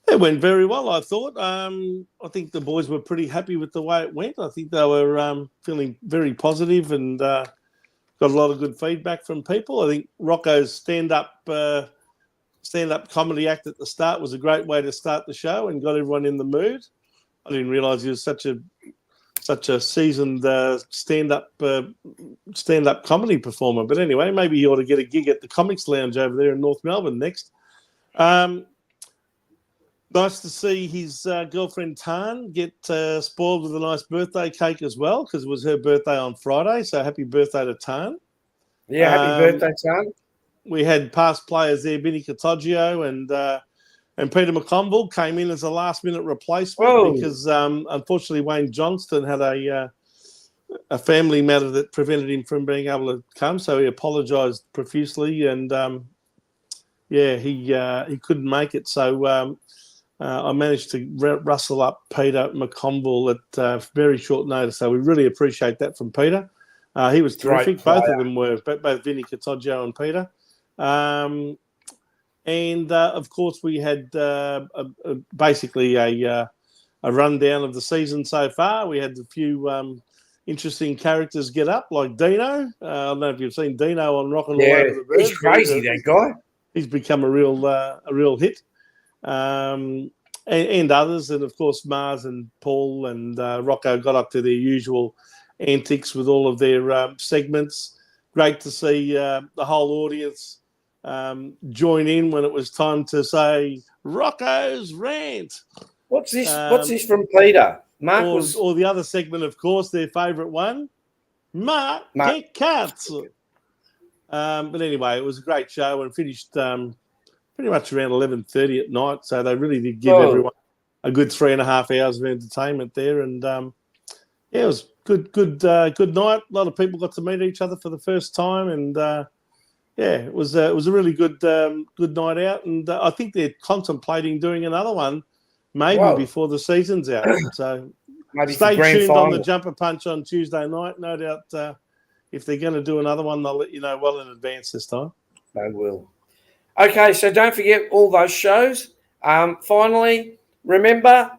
It went very well, I thought. I think the boys were pretty happy with the way it went. I think they were feeling very positive and got a lot of good feedback from people. I think Rocco's stand-up comedy act at the start was a great way to start the show and got everyone in the mood. I didn't realise he was such a seasoned stand-up comedy performer. But anyway, maybe he ought to get a gig at the Comics Lounge over there in North Melbourne next. Nice to see his girlfriend Tan get spoiled with a nice birthday cake as well, because it was her birthday on Friday. So happy birthday to Tan. Yeah, happy birthday, Tan. We had past players there, Vinny Catoggio and Peter McConville came in as a last-minute replacement because, unfortunately, Wayne Johnston had a family matter that prevented him from being able to come, so he apologised profusely, and he couldn't make it. So I managed to rustle up Peter McConville at very short notice, so we really appreciate that from Peter. He was terrific. Both of them were, both Vinny Catoggio and Peter. And, of course, we had basically a rundown of the season so far. We had a few interesting characters get up, like Dino. I don't know if you've seen Dino on Rockin' All Over the Bird. He's crazy, that guy. He's become a real hit. And others. And, of course, Mars and Paul and Rocco got up to their usual antics with all of their segments. Great to see the whole audience join in when it was time to say Rocco's rant. What's this? What's this from Peter? Mark or the other segment, of course, their favourite one. Mark. Get cuts. But anyway, it was a great show and finished pretty much around 11:30 at night. So they really did give everyone a good 3.5 hours of entertainment there, and it was good night. A lot of people got to meet each other for the first time, and it was a really good night out. And I think they're contemplating doing another one maybe before the season's out. So stay tuned on the Jumper Punch on Tuesday night. No doubt if they're going to do another one, they'll let you know well in advance this time. They will. Okay, so don't forget all those shows. Finally, remember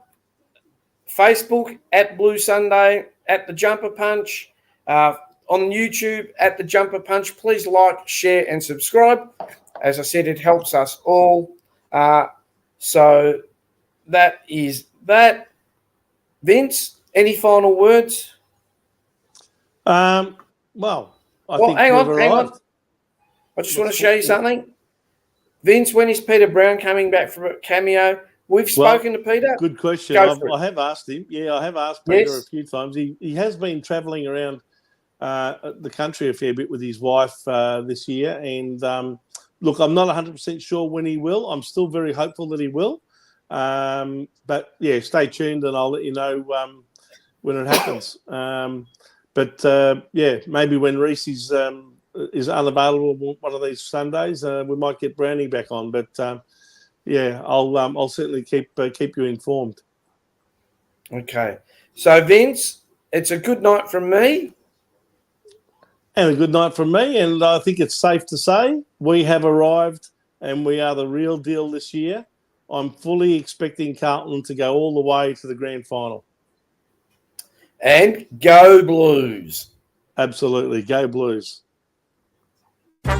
Facebook at Blue Sunday, at the Jumper Punch, on YouTube at the Jumper Punch. Please like, share, and subscribe. As I said, it helps us all. So that is that. Vince, any final words? I think hang on. I just want to show you something. Vince, when is Peter Brown coming back for a cameo? We've spoken to Peter. Good question. I have asked him. Yeah, I have asked Peter a few times. He has been travelling around the country a fair bit with his wife this year. And, look, I'm not 100% sure when he will. I'm still very hopeful that he will. But, yeah, stay tuned and I'll let you know when it happens. Maybe when Reese is unavailable one of these Sundays, we might get Brownie back on. But, I'll certainly keep you informed. Okay. So, Vince, it's a good night from me. And a good night from me. And I think it's safe to say we have arrived and we are the real deal this year. I'm fully expecting Carlton to go all the way to the grand final. And go Blues. Absolutely. Go Blues. We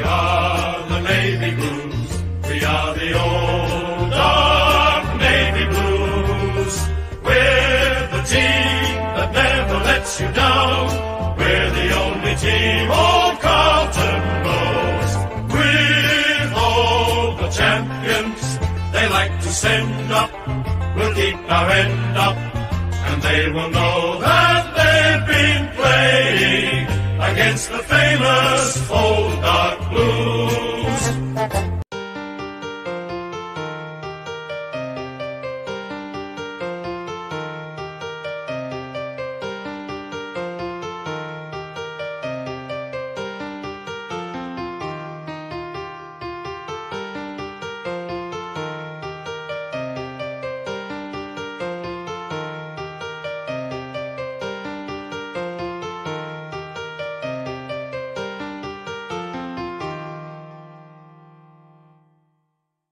are the Navy Blues. We are the old dark Navy Blues. We're the team that never lets you down. We're the only team old Carlton knows. With all the champions they like to send up, we'll keep our end up, and they will know that